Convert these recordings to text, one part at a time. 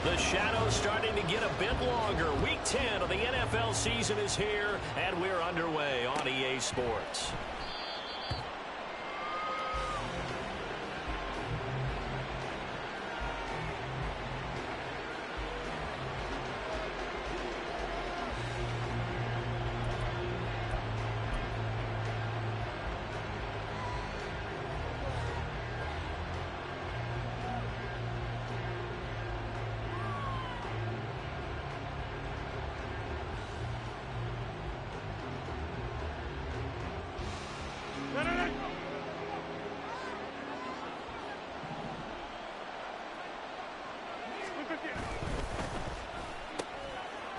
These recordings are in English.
The shadow's starting to get a bit longer. Week 10 of the NFL season is here, and we're underway on EA Sports.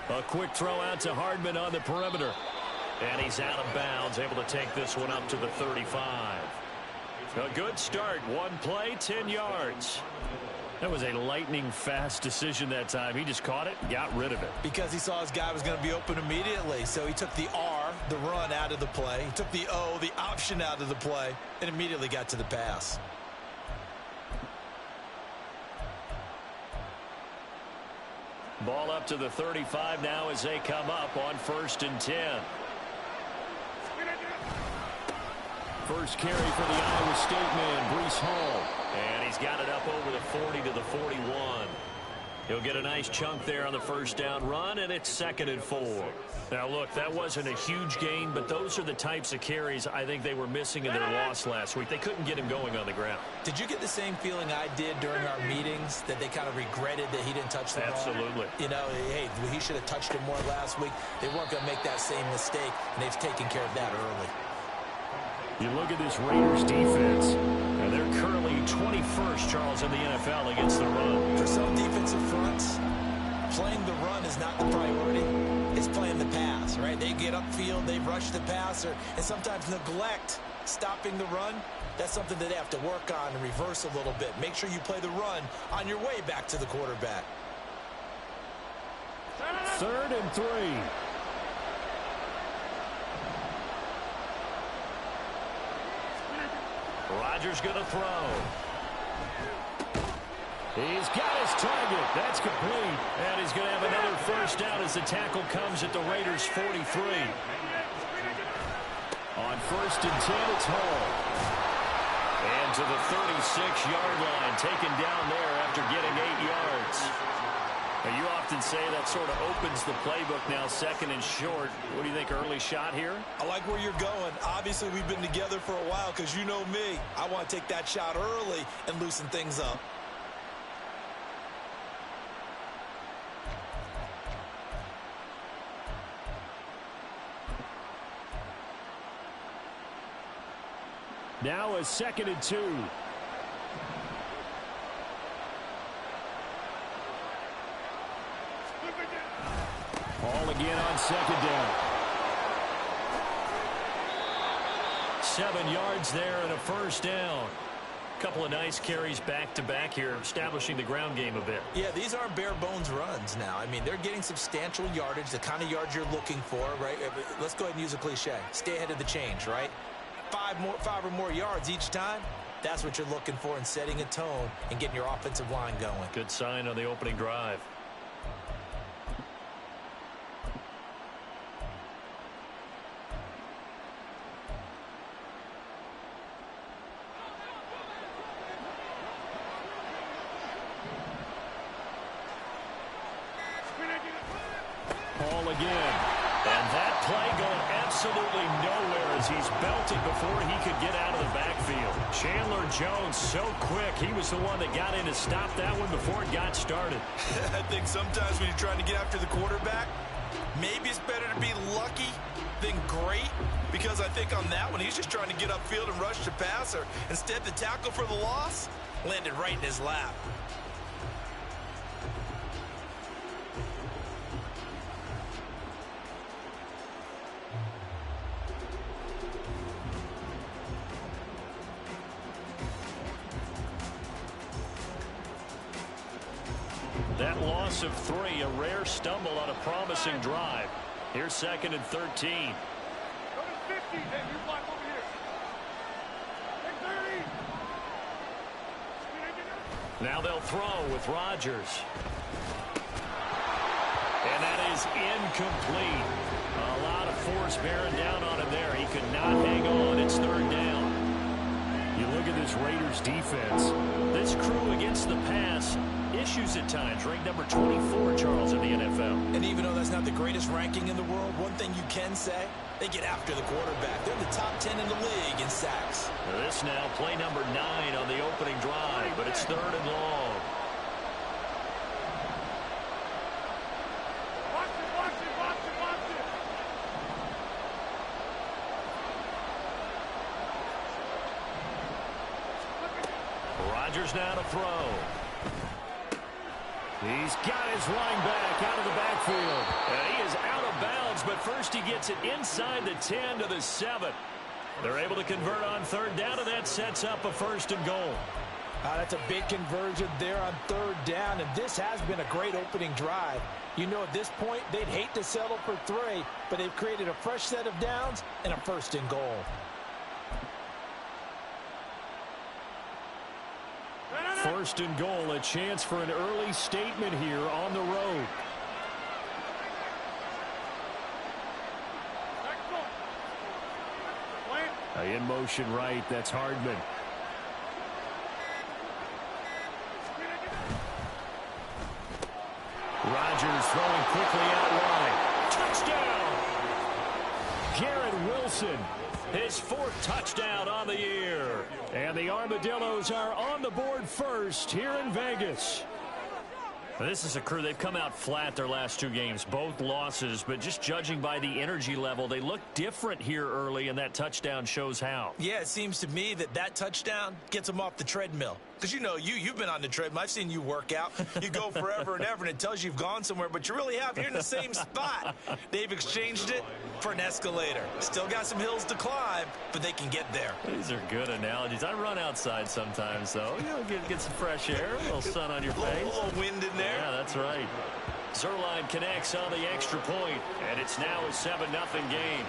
A quick throw out to Hardman on the perimeter. And he's out of bounds, able to take this one up to the 35. A good start. One play, 10 yards. That was a lightning-fast decision that time. He just caught it and got rid of it. Because he saw his guy was going to be open immediately. So he took the R, the run, out of the play. He took the O, the option, out of the play, and immediately got to the pass. Ball up to the 35 now as they come up on 1st and 10. First carry for the Iowa State man, Breece Hall. And he's got it up over the 40 to the 41. He'll get a nice chunk there on the first down run, and it's 2nd and 4. Now, look, that wasn't a huge gain, but those are the types of carries I think they were missing in their loss last week. They couldn't get him going on the ground. Did you get the same feeling I did during our meetings, that they kind of regretted that he didn't touch the ball? Absolutely. You know, hey, he should have touched it more last week. They weren't going to make that same mistake, and they've taken care of that early. You look at this Raiders defense, and they're currently 21st, Charles, in the NFL against the run. For some defensive fronts, playing the run is not the priority. It's playing the pass, right? They get upfield, they rush the passer, and sometimes neglect stopping the run. That's something that they have to work on and reverse a little bit. Make sure you play the run on your way back to the quarterback. 3rd and 3. Rodgers going to throw. He's got his target. That's complete. And he's going to have another first down as the tackle comes at the Raiders' 43. On 1st and 10, it's Hall. And to the 36-yard line, taken down there after getting 8 yards. Now, you often say that sort of opens the playbook now, 2nd and short. What do you think, early shot here? I like where you're going. Obviously, we've been together for a while because you know me. I want to take that shot early and loosen things up. Now a 2nd and 2. Ball again on 2nd down. 7 yards there and a first down. Couple of nice carries back-to-back here, establishing the ground game a bit. Yeah, these aren't bare-bones runs now. I mean, they're getting substantial yardage, the kind of yards you're looking for, right? Let's go ahead and use a cliche. Stay ahead of the change, right? 5 or more yards each time. That's what you're looking for in setting a tone and getting your offensive line going. Good sign on the opening drive. Hall again. And that play going absolutely nowhere as he's belted before he could get out of the backfield. Chandler Jones so quick. He was the one that got in to stop that one before it got started. I think sometimes when you're trying to get after the quarterback, maybe it's better to be lucky than great, because I think on that one he's just trying to get upfield and rush the passer. Instead, the tackle for the loss landed right in his lap. That loss of 3, a rare stumble on a promising drive. Here's 2nd and 13. Go to 50, then you block over here. Take 30. Now they'll throw with Rodgers. And that is incomplete. A lot of force bearing down on him there. He could not hang on. It's third down. You look at this Raiders defense. This crew against the pass, issues at times. Ranked number 24, Charles, in the NFL. And even though that's not the greatest ranking in the world, one thing you can say, they get after the quarterback. They're in the top 10 in the league in sacks. Now this now, play number 9 on the opening drive, but it's third and long. Rodgers now to throw. He's got his running back out of the backfield. And he is out of bounds, but first he gets it inside the 10 to the 7. They're able to convert on third down, and that sets up a first and goal. That's a big conversion there on third down, and this has been a great opening drive. You know, at this point, they'd hate to settle for 3, but they've created a fresh set of downs and a first and goal. First and goal, a chance for an early statement here on the road. In motion right, that's Hardman. Rodgers throwing quickly out wide. Touchdown! Garrett Wilson, his 4th touchdown on the year. And the Armadillos are on the board first here in Vegas. This is a crew, they've come out flat their last 2 games, both losses, but just judging by the energy level, they look different here early, and that touchdown shows how. Yeah, it seems to me that touchdown gets them off the treadmill. Because, you know, you've been on the treadmill. I've seen you work out. You go forever and ever, and it tells you you've gone somewhere, but you really have. You're in the same spot. They've exchanged it for an escalator. Still got some hills to climb, but they can get there. These are good analogies. I run outside sometimes, though. You know, get some fresh air, a little sun on your face. A little wind in there. Yeah, that's right. Zerline connects on the extra point, and it's now a 7-0 game.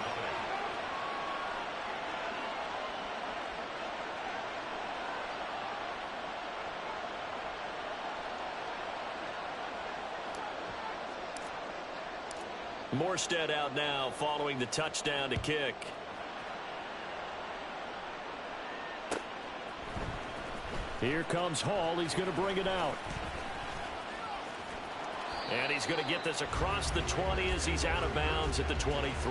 Morstead out now following the touchdown to kick. Here comes Hall. He's going to bring it out. And he's going to get this across the 20 as he's out of bounds at the 23.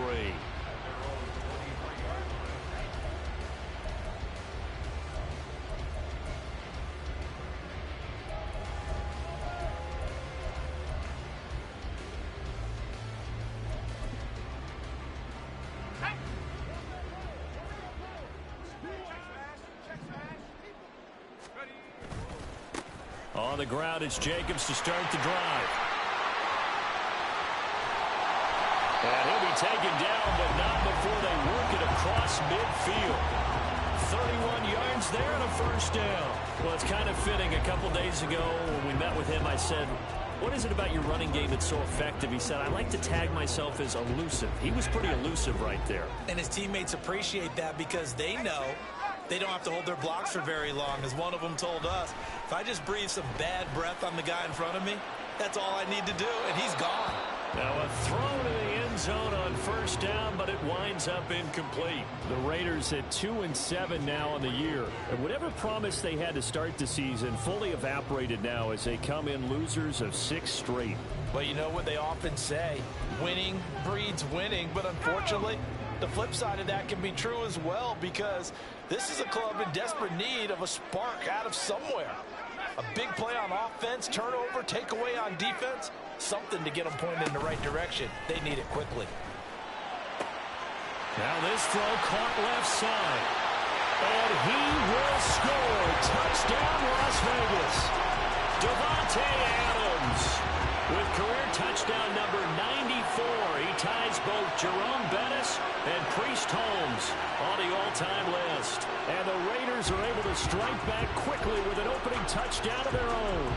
On the ground, it's Jacobs to start the drive. And he'll be taken down, but not before they work it across midfield. 31 yards there and a first down. Well, it's kind of fitting. A couple days ago when we met with him, I said, what is it about your running game that's so effective? He said, I like to tag myself as elusive. He was pretty elusive right there. And his teammates appreciate that because they know they don't have to hold their blocks for very long. As one of them told us, if I just breathe some bad breath on the guy in front of me, that's all I need to do, and he's gone. Now a throw to the end zone on first down, but it winds up incomplete. The Raiders at 2-7 now on the year. And whatever promise they had to start the season fully evaporated now as they come in losers of 6 straight. Well, you know what they often say, winning breeds winning, but unfortunately, the flip side of that can be true as well because this is a club in desperate need of a spark out of somewhere. A big play on offense, turnover, takeaway on defense, something to get them pointed in the right direction. They need it quickly. Now this throw caught left side. And he will score. Touchdown, Las Vegas. Devontae Adams with career touchdown number 94. He ties both Jerome Bettis and Priest Holmes on the all-time list. And the Raiders are able to strike back quickly with an opening touchdown of their own.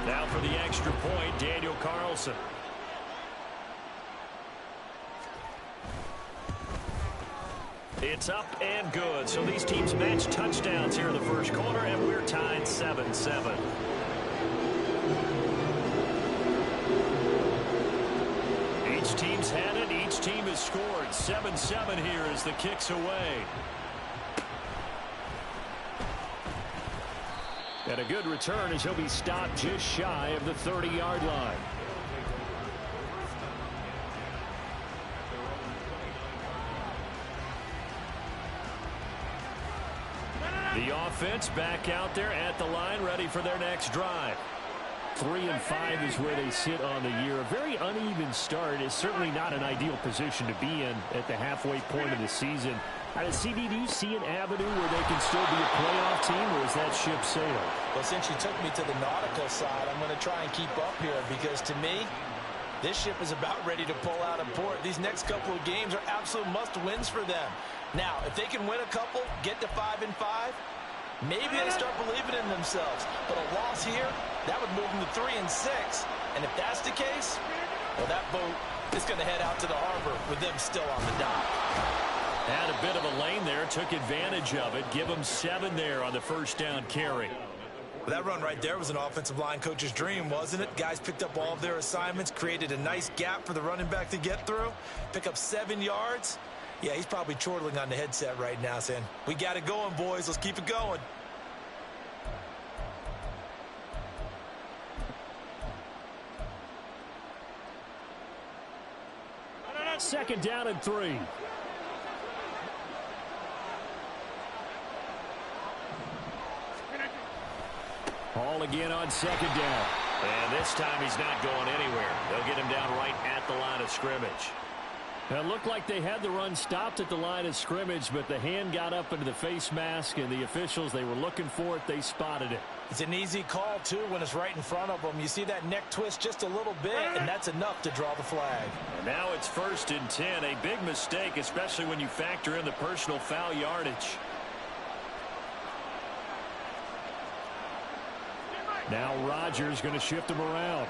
Now for the extra point, Daniel Carlson. It's up and good. So these teams match touchdowns here in the first quarter, and we're tied 7-7. Each team's had it. Each team has scored. 7-7 here as the kick's away. And a good return as he'll be stopped just shy of the 30-yard line. The offense back out there at the line, ready for their next drive. 3-5 is where they sit on the year. A very uneven start is certainly not an ideal position to be in at the halfway point of the season. CD, do you see an avenue where they can still be a playoff team, or is that ship sailed? Well, since you took me to the nautical side, I'm going to try and keep up here because, to me, this ship is about ready to pull out of port. These next couple of games are absolute must-wins for them. Now, if they can win a couple, get to 5-5, maybe they start believing in themselves. But a loss here, that would move them to 3-6. And if that's the case, well, that boat is going to head out to the harbor with them still on the dock. Had a bit of a lane there, took advantage of it. Give them 7 there on the first down carry. That run right there was an offensive line coach's dream, wasn't it? Guys picked up all of their assignments, created a nice gap for the running back to get through, pick up 7 yards. Yeah, he's probably chortling on the headset right now saying, we got it going, boys. Let's keep it going. Second down and 3. Hall again on second down. And this time he's not going anywhere. They'll get him down right at the line of scrimmage. It looked like they had the run stopped at the line of scrimmage, but the hand got up into the face mask, and the officials, they were looking for it. They spotted it. It's an easy call, too, when it's right in front of them. You see that neck twist just a little bit, and that's enough to draw the flag. And now it's 1st and 10. A big mistake, especially when you factor in the personal foul yardage. Now Rodgers going to shift him around.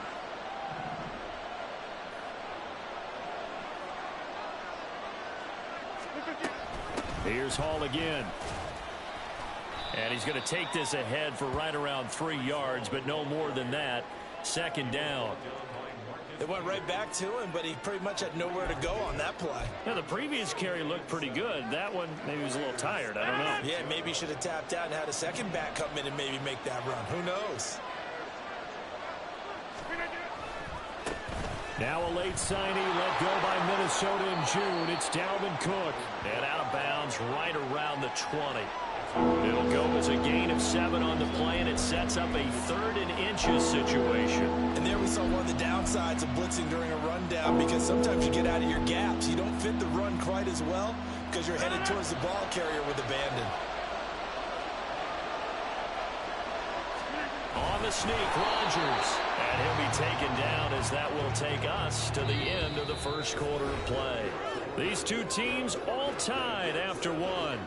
Here's Hall again. And he's going to take this ahead for right around 3 yards, but no more than that. Second down. They went right back to him, but he pretty much had nowhere to go on that play. Now, the previous carry looked pretty good. That one, maybe he was a little tired. I don't know. Yeah, maybe he should have tapped out and had a second back come in and maybe make that run. Who knows? Now a late signee let go by Minnesota in June. It's Dalvin Cook. And out of bounds right around the 20. It'll go as a gain of 7 on the play, and it sets up a 3rd and inches situation. And there we saw one of the downsides of blitzing during a rundown, because sometimes you get out of your gaps. You don't fit the run quite as well because you're headed towards the ball carrier with abandon. On the sneak, Rodgers. And he'll be taken down as that will take us to the end of the first quarter of play. These two teams all tied after 1.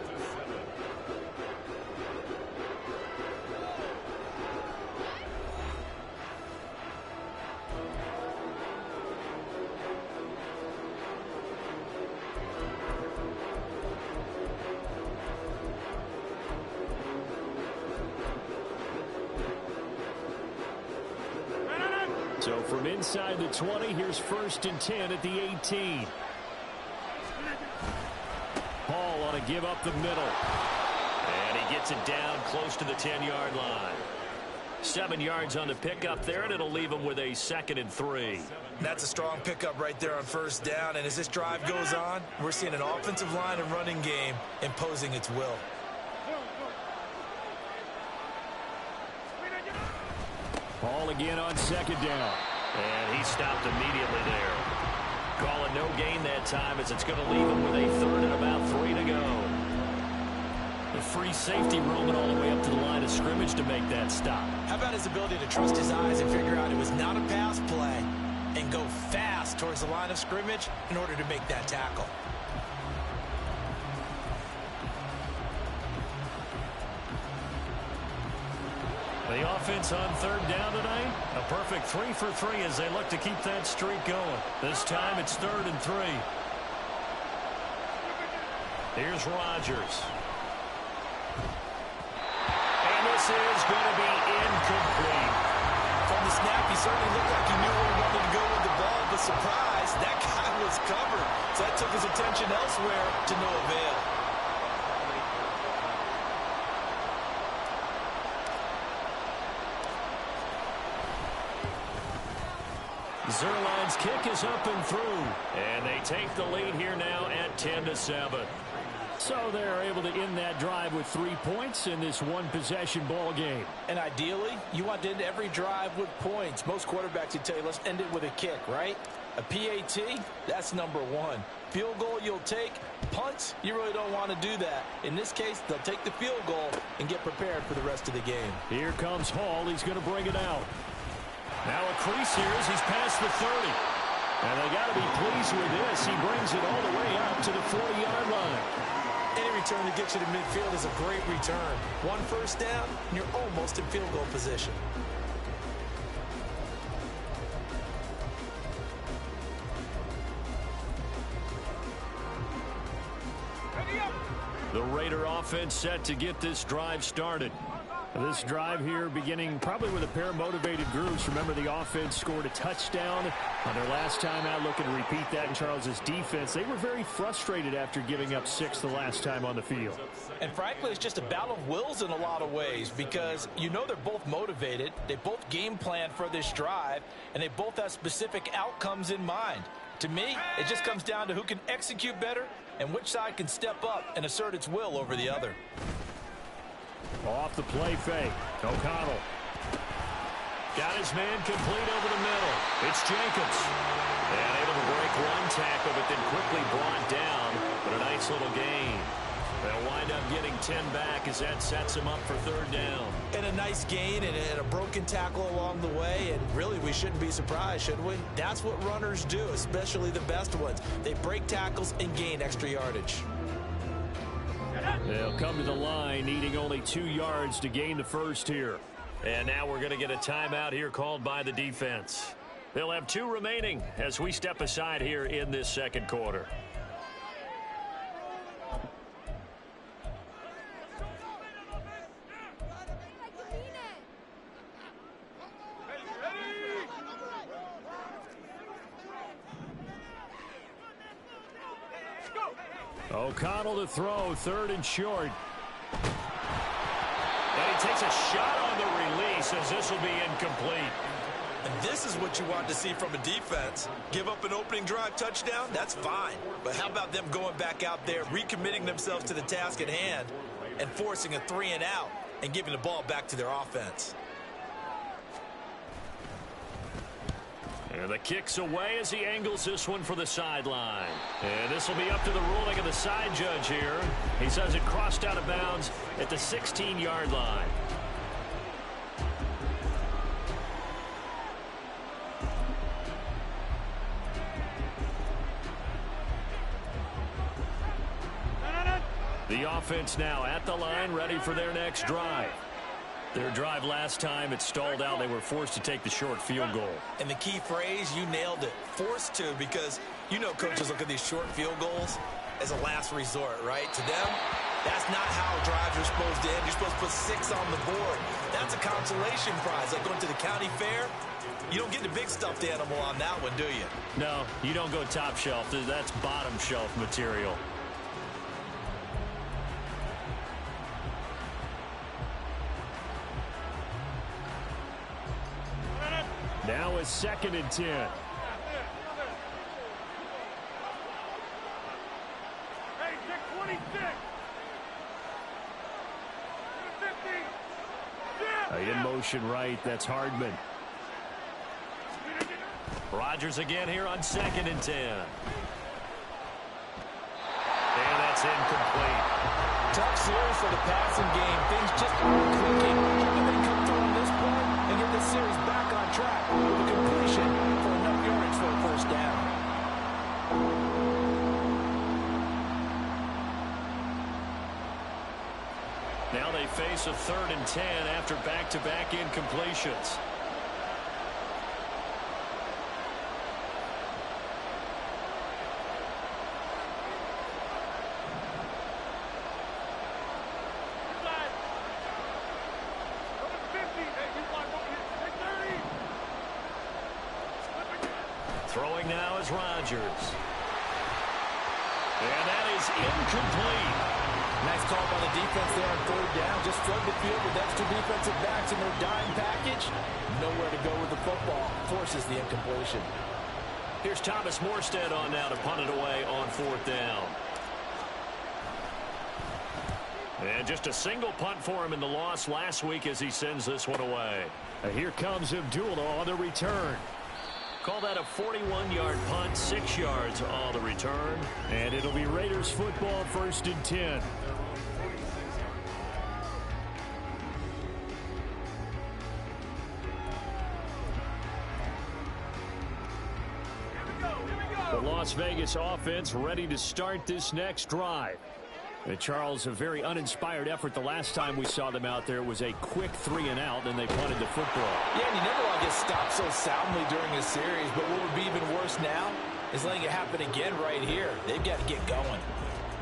So from inside the 20, here's 1st and 10 at the 18. Hall on a give up the middle. And he gets it down close to the 10-yard line. 7 yards on the pickup there, and it'll leave him with a 2nd and 3. That's a strong pickup right there on 1st down. And as this drive goes on, we're seeing an offensive line and running game imposing its will. Hall again on 2nd down. And he stopped immediately there. Calling no gain that time as it's going to leave him with a 3rd and about 3 to go. The free safety roaming all the way up to the line of scrimmage to make that stop. How about his ability to trust his eyes and figure out it was not a pass play and go fast towards the line of scrimmage in order to make that tackle? The offense on 3rd down tonight, a perfect 3 for 3 as they look to keep that streak going. This time it's 3rd and 3. Here's Rodgers. And this is going to be incomplete. From the snap, he certainly looked like he knew where he wanted to go with the ball, but surprise, that guy was covered. So that took his attention elsewhere to no avail. Zerline's kick is up and through. And they take the lead here now at 10-7. So they're able to end that drive with 3 points in this one-possession ball game. And ideally, you want to end every drive with points. Most quarterbacks would tell you, let's end it with a kick, right? A PAT, that's number one. Field goal you'll take. Punts, you really don't want to do that. In this case, they'll take the field goal and get prepared for the rest of the game. Here comes Hall. He's going to bring it out. Now a crease here as he's past the 30. And they got to be pleased with this. He brings it all the way out to the 40-yard line. Any return that gets you to midfield is a great return. One first down, and you're almost in field goal position. The Raider offense set to get this drive started. This drive here beginning probably with a pair of motivated groups. Remember, the offense scored a touchdown on their last time out. Looking to repeat that in Charles's defense. They were very frustrated after giving up 6 the last time on the field. And frankly, it's just a battle of wills in a lot of ways because you know they're both motivated. They both game plan for this drive, and they both have specific outcomes in mind. To me, it just comes down to who can execute better and which side can step up and assert its will over the other. Off the play fake. O'Connell. Got his man complete over the middle. It's Jenkins. And able to break one tackle, but then quickly brought down. But a nice little gain. They'll wind up getting 10 back as that sets him up for third down. And a nice gain and a broken tackle along the way. And really, we shouldn't be surprised, should we? That's what runners do, especially the best ones. They break tackles and gain extra yardage. They'll come to the line, needing only 2 yards to gain the first here. And now we're going to get a timeout here called by the defense. They'll have 2 remaining as we step aside here in this second quarter. O'Connell to throw, 3rd and short. And he takes a shot on the release as this will be incomplete. And this is what you want to see from a defense. Give up an opening drive touchdown, that's fine. But how about them going back out there, recommitting themselves to the task at hand, and forcing a 3 and out and giving the ball back to their offense? And the kick's away as he angles this one for the sideline. And this will be up to the ruling of the side judge here. He says it crossed out of bounds at the 16-yard line. The offense now at the line, ready for their next drive. Their drive last time, it stalled out. They were forced to take the short field goal. And the key phrase, you nailed it. Forced to, because you know coaches look at these short field goals as a last resort, right? To them, that's not how drives are supposed to end. You're supposed to put 6 on the board. That's a consolation prize. Like going to the county fair, you don't get the big stuffed animal on that one, do you? No, you don't go top shelf. That's bottom shelf material. Now a 2nd and 10. Hey, check 26. 50. In motion right, that's Hardman. Rodgers again here on 2nd and 10. And that's incomplete. Tough series for the passing game. Things just aren't clicking. Can they come through on this point and get this series back on track with a completion for enough yards for a first down? Now they face a 3rd and 10 after back-to-back incompletions. Throwing now is Rodgers. And that is incomplete. Nice call by the defense there on third down. Just flood the field with extra defensive backs in their dime package. Nowhere to go with the football. Forces the incompletion. Here's Thomas Morstead on now to punt it away on fourth down. And just a single punt for him in the loss last week as he sends this one away. And here comes Abdullah on the return. Call that a 41-yard punt, 6 yards on the return. And it'll be Raiders football, 1st and 10. The Las Vegas offense ready to start this next drive. And Charles, a very uninspired effort the last time we saw them out there was a quick 3-and-out, and they punted the football. Yeah, and you never want to get stopped so soundly during a series, but what would be even worse now is letting it happen again right here. They've got to get going.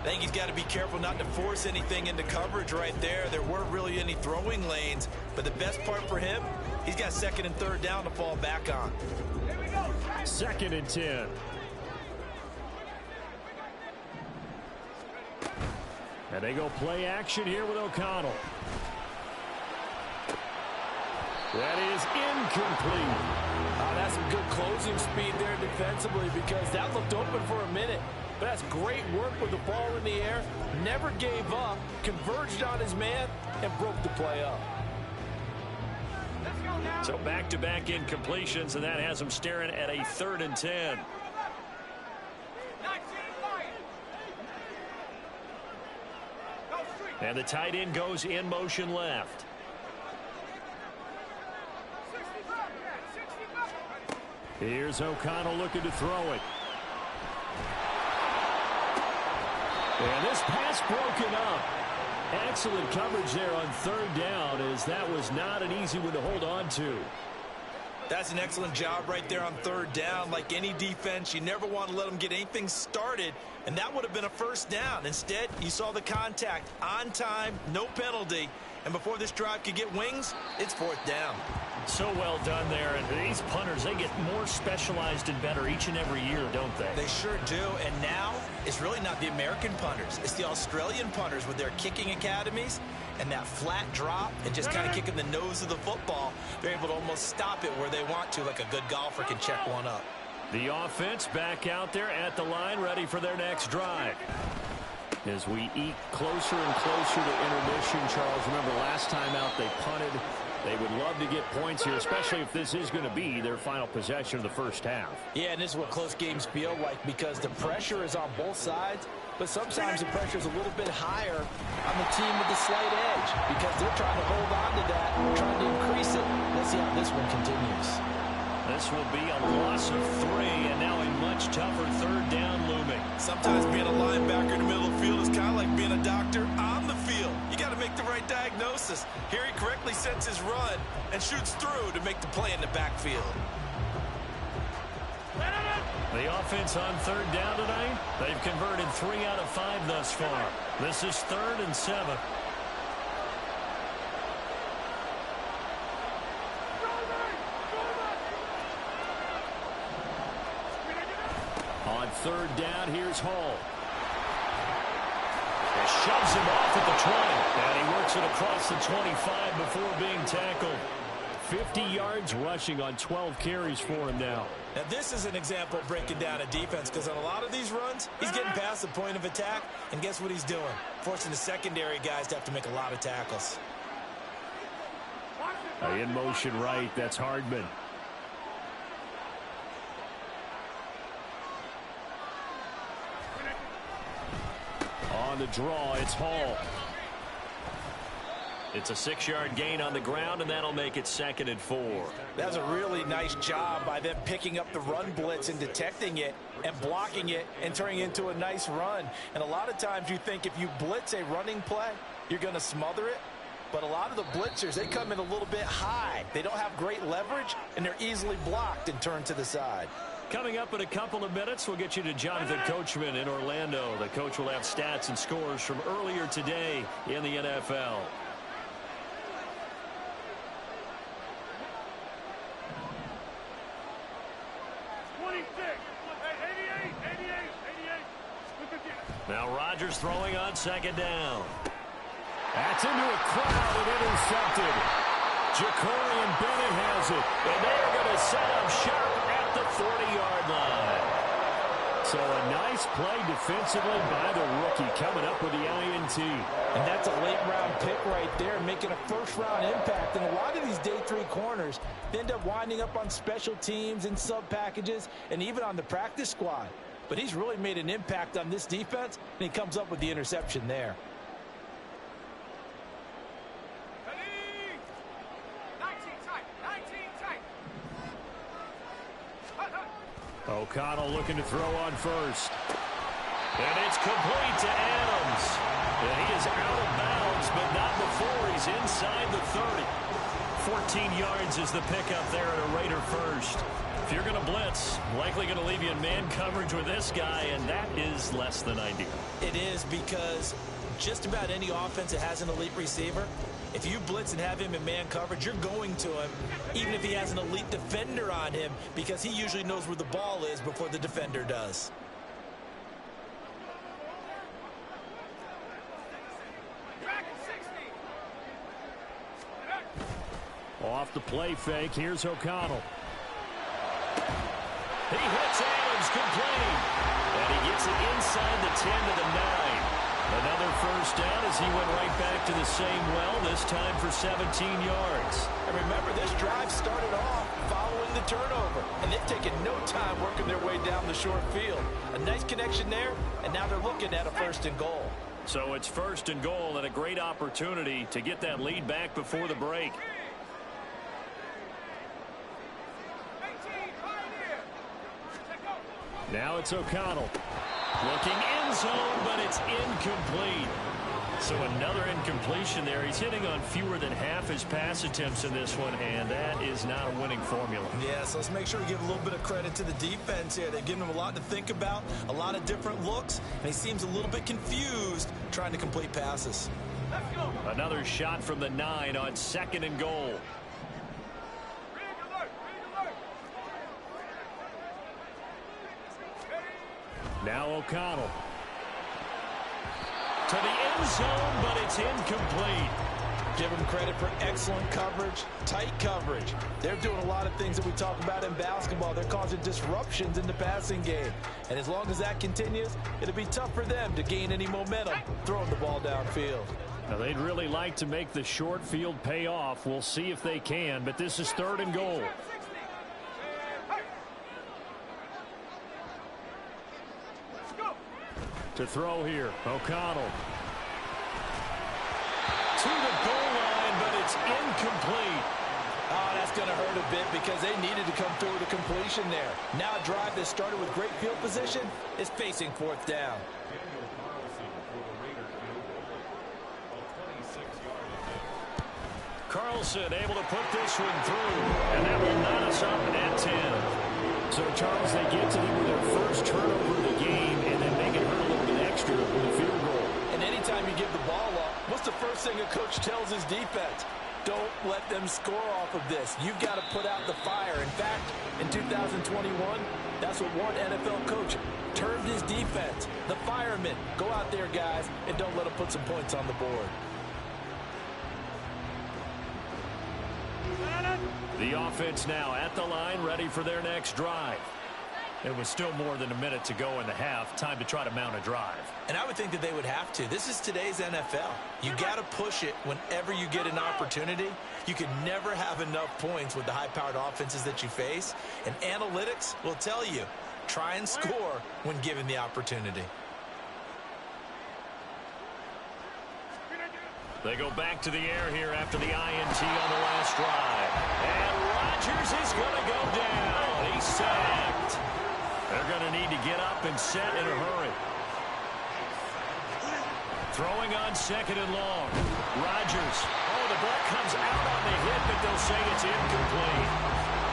I think he's got to be careful not to force anything into coverage right there. There weren't really any throwing lanes, but the best part for him, he's got 2nd and 3rd down to fall back on. 2nd and 10. And they go play action here with O'Connell. That is incomplete. That's some good closing speed there defensively because that looked open for a minute. But that's great work with the ball in the air. Never gave up, converged on his man, and broke the play up. So back-to-back incompletions, and that has him staring at a 3rd and 10. And the tight end goes in motion left. Here's O'Connell looking to throw it. And this pass broken up. Excellent coverage there on 3rd down, as that was not an easy one to hold on to. That's an excellent job right there on 3rd down. Like any defense, you never want to let them get anything started, and that would have been a 1st down. Instead, you saw the contact on time, no penalty, and before this drive could get wings, it's 4th down. So well done there, and these punters, they get more specialized and better each and every year, don't they? They sure do, and now it's really not the American punters. It's the Australian punters with their kicking academies and that flat drop and just kind of kicking the nose of the football. They're able to almost stop it where they want to, like a good golfer can check one up. The offense back out there at the line, ready for their next drive. As we eke closer and closer to intermission, Charles, remember last time out they punted. They would love to get points here, especially if this is going to be their final possession of the 1st half. Yeah, and this is what close games feel like because the pressure is on both sides, but sometimes the pressure is a little bit higher on the team with the slight edge because they're trying to hold on to that, trying to increase it. Let's see how this one continues. This will be a loss of 3, and now a much tougher 3rd down looming. Sometimes being a linebacker in the middle of the field is kind of like being a doctor on the field. You got to make the right diagnosis. Here he correctly sets his run and shoots through to make the play in the backfield. The offense on 3rd down tonight, they've converted 3 out of 5 thus far. This is 3rd and 7. On 3rd down, here's Hall. He shoves him off at the 20. And he works it across the 25 before being tackled. 50 yards rushing on 12 carries for him now. Now, this is an example of breaking down a defense because on a lot of these runs, he's getting past the point of attack, and guess what he's doing? Forcing the secondary guys to have to make a lot of tackles. In motion right, that's Hardman. On the draw, it's Hall. It's a 6-yard gain on the ground, and that'll make it 2nd and 4. That's a really nice job by them picking up the run blitz and detecting it and blocking it and turning it into a nice run. And a lot of times you think if you blitz a running play, you're going to smother it. But a lot of the blitzers, they come in a little bit high. They don't have great leverage, and they're easily blocked and turned to the side. Coming up in a couple of minutes, we'll get you to Jonathan Coachman in Orlando. The coach will have stats and scores from earlier today in the NFL. Twenty-six. Now Rodgers throwing on second down. That's into a crowd and intercepted. Ja'Cory Bennett has it. And they're going to set up shop at the 40-yard line. So a nice play defensively by the rookie coming up with the INT. And that's a late-round pick right there, making a first-round impact. And a lot of these day 3 corners end up winding up on special teams and sub-packages and even on the practice squad. But he's really made an impact on this defense, and he comes up with the interception there. O'Connell looking to throw on first. And it's complete to Adams. And he is out of bounds, but not before he's inside the 30. 14 yards is the pickup there at a Raider first. If you're going to blitz, likely going to leave you in man coverage with this guy, and that is less than ideal. It is, because just about any offense that has an elite receiver, if you blitz and have him in man coverage, you're going to him, even if he has an elite defender on him, because he usually knows where the ball is before the defender does. Off the play fake, here's O'Connell. He hits Adams complete. And he gets it inside the 10 to the 9. Another first down as he went right back to the same well, this time for 17 yards. And remember, this drive started off following the turnover, and they've taken no time working their way down the short field. A nice connection there, and now they're looking at a 1st and goal. So it's 1st and goal, and a great opportunity to get that lead back before the break. Now it's O'Connell. Looking end zone, but it's incomplete. So another incompletion there. He's hitting on fewer than half his pass attempts in this one, and that is not a winning formula. Yeah, so let's make sure we give a little bit of credit to the defense here. They've given him a lot to think about, a lot of different looks, and he seems a little bit confused trying to complete passes. Another shot from the 9 on 2nd and goal. Now O'Connell. To the end zone, but it's incomplete. Give them credit for excellent coverage, tight coverage. They're doing a lot of things that we talk about in basketball. They're causing disruptions in the passing game. And as long as that continues, it'll be tough for them to gain any momentum throwing the ball downfield. Now, they'd really like to make the short field pay off. We'll see if they can, but this is 3rd and goal. To throw here, O'Connell. To the goal line, but it's incomplete. Oh, that's going to hurt a bit because they needed to come through with a completion there. Now a drive that started with great field position is facing 4th down. Carlson able to put this one through, and that will knot us up at 10. So, Charles, they get to them with their first turnover of the game and then make it hurt a little bit extra with a field goal. And anytime you give the ball up, what's the first thing a coach tells his defense? Don't let them score off of this. You've got to put out the fire. In fact, in 2021, that's what one NFL coach termed his defense. The firemen. Go out there, guys, and don't let them put some points on the board. The offense now at the line, ready for their next drive. It was still more than a minute to go in the half. Time to try to mount a drive. And I would think that they would have to. This is today's NFL. You got to push it whenever you get an opportunity. You can never have enough points with the high-powered offenses that you face. And analytics will tell you, try and score when given the opportunity. They go back to the air here after the INT on the last drive. And Rodgers is going to go down. He's sacked. They're going to need to get up and set in a hurry. Throwing on 2nd and long. Rodgers. Oh, the ball comes out on the hit, but they'll say it's incomplete.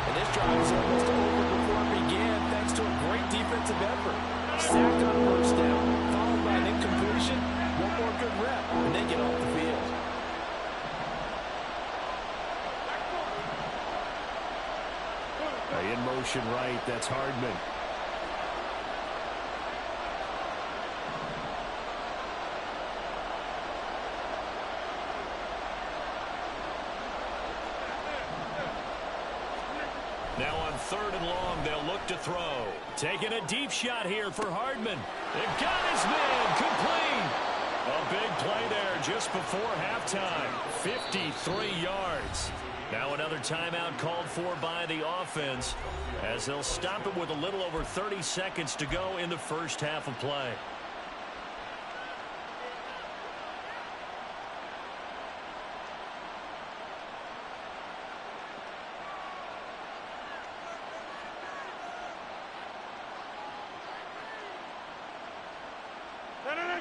And this drive is almost over before it began, thanks to a great defensive effort. Sacked on 1st down, followed by an incompletion. One more good rep, and they get off the field. In motion right, that's Hardman. 3rd and long. They'll look to throw. Taking a deep shot here for Hardman. They've got his man complete. A big play there just before halftime. 53 yards. Now another timeout called for by the offense as they'll stop it with a little over 30 seconds to go in the first half of play.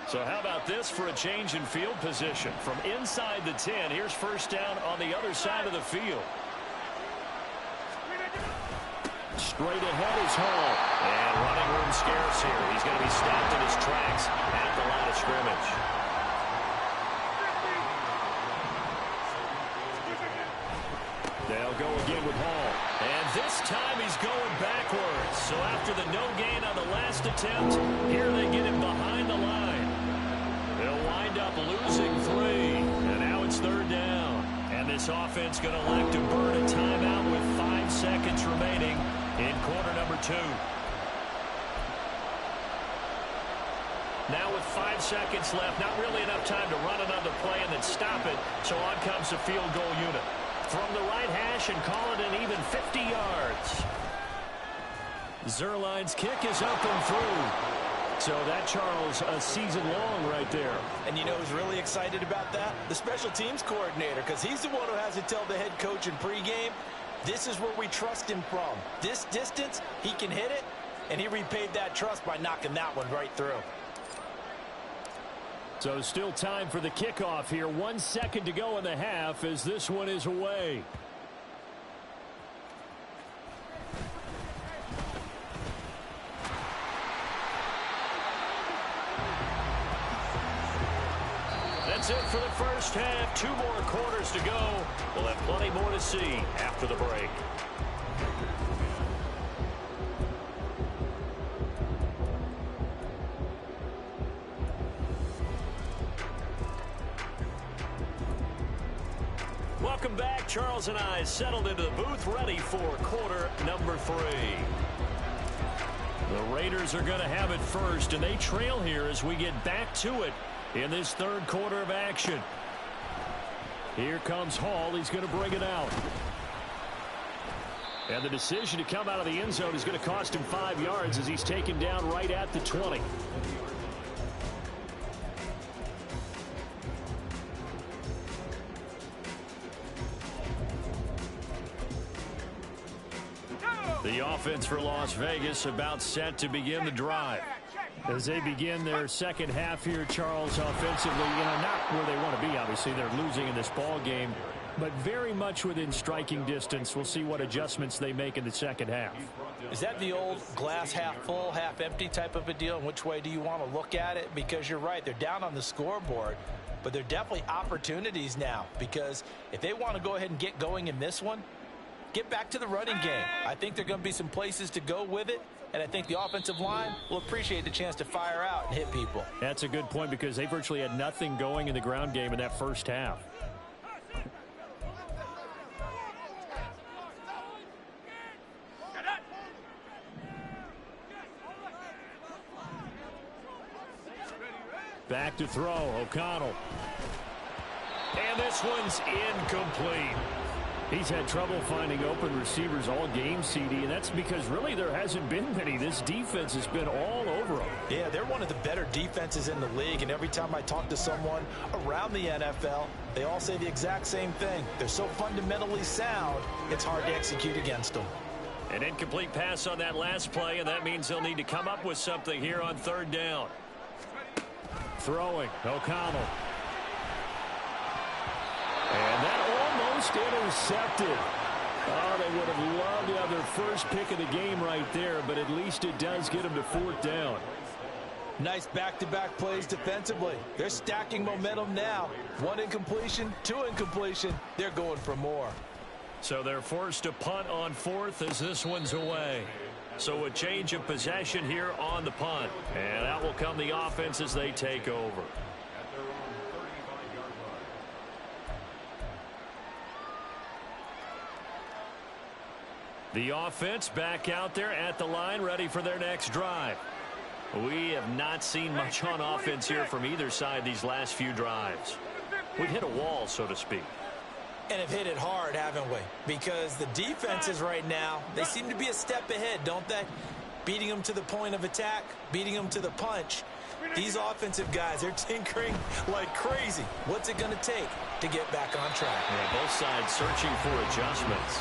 So how about this for a change in field position? From inside the 10, here's first down on the other side of the field. Straight ahead is Hall. And running room scarce here. He's going to be stopped in his tracks at the line of scrimmage. They'll go again with Hall. And this time he's going backwards. So after the no gain on the last attempt, here they get him behind the line. They'll wind up losing 3. And now it's 3rd down. And this offense going to elect to burn a timeout with 5 seconds remaining in quarter number 2. Now with 5 seconds left, not really enough time to run another play and then stop it. So on comes the field goal unit. From the right hash and call it an even 50 yards. Zerline's kick is up and through. So that, Charles, a season long right there. And you know who's really excited about that? The special teams coordinator, because he's the one who has to tell the head coach in pregame, this is where we trust him from. This distance, he can hit it, and he repaid that trust by knocking that one right through. So still time for the kickoff here. 1 second to go in the half as this one is away. That's it for the first half. 2 more quarters to go. We'll have plenty more to see after the break. Welcome back. Charles and I settled into the booth, ready for quarter number 3. The Raiders are going to have it first, and they trail here as we get back to it in this 3rd quarter of action. Here comes Hall. He's going to bring it out. And the decision to come out of the end zone is going to cost him 5 yards as he's taken down right at the 20. The offense for Las Vegas about set to begin the drive. As they begin their second half here, Charles, offensively, not where they want to be, obviously. They're losing in this ball game, but very much within striking distance. We'll see what adjustments they make in the second half. Is that the old glass half full, half empty type of a deal? And which way do you want to look at it? Because you're right, they're down on the scoreboard, but they're definitely opportunities now. Because if they want to go ahead and get going in this one, get back to the running game. I think there are going to be some places to go with it, and I think the offensive line will appreciate the chance to fire out and hit people. That's a good point because they virtually had nothing going in the ground game in that first half. Back to throw, O'Connell. And this one's incomplete. He's had trouble finding open receivers all game, CD, and that's because really there hasn't been many. This defense has been all over them. Yeah, they're one of the better defenses in the league, and every time I talk to someone around the NFL, they all say the exact same thing. They're so fundamentally sound, it's hard to execute against them. An incomplete pass on that last play, and that means they'll need to come up with something here on 3rd down. Throwing, O'Connell. And that almost intercepted. Oh, they would have loved to have their first pick of the game right there, but at least it does get them to 4th down. Nice back-to-back plays defensively. They're stacking momentum now. 1 incompletion, 2 incompletion. They're going for more. So they're forced to punt on 4th as this one's away. So a change of possession here on the punt. And out will come the offense as they take over. The offense back out there at the line, ready for their next drive. We have not seen much on offense here from either side these last few drives. We've hit a wall, so to speak. And have hit it hard, haven't we? Because the defenses right now, they seem to be a step ahead, don't they? Beating them to the point of attack, beating them to the punch. These offensive guys, they're tinkering like crazy. What's it going to take to get back on track? Yeah, both sides searching for adjustments.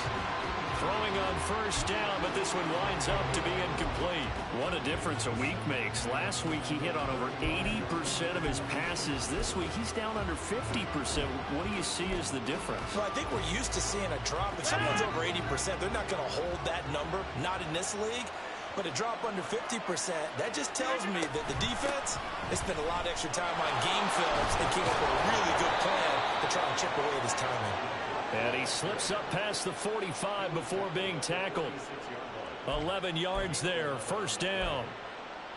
Throwing on first down, but this one winds up to be incomplete. What a difference a week makes. Last week he hit on over 80% of his passes. This week he's down under 50%. What do you see as the difference? Well, I think we're used to seeing a drop. If someone's over 80%, they're not going to hold that number, not in this league. But a drop under 50%, that just tells me that the defense, they spent a lot of extra time on game films and came up with a really good plan to try and chip away at his timing. And he slips up past the 45 before being tackled. 11 yards there, first down.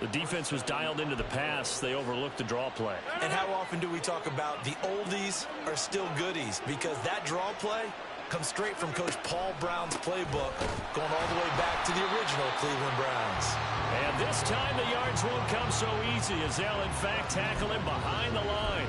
The defense was dialed into the pass. They overlooked the draw play. And how often do we talk about the oldies are still goodies? Because that draw play comes straight from Coach Paul Brown's playbook, going all the way back to the original Cleveland Browns. And this time the yards won't come so easy as they'll, in fact, tackle him behind the line.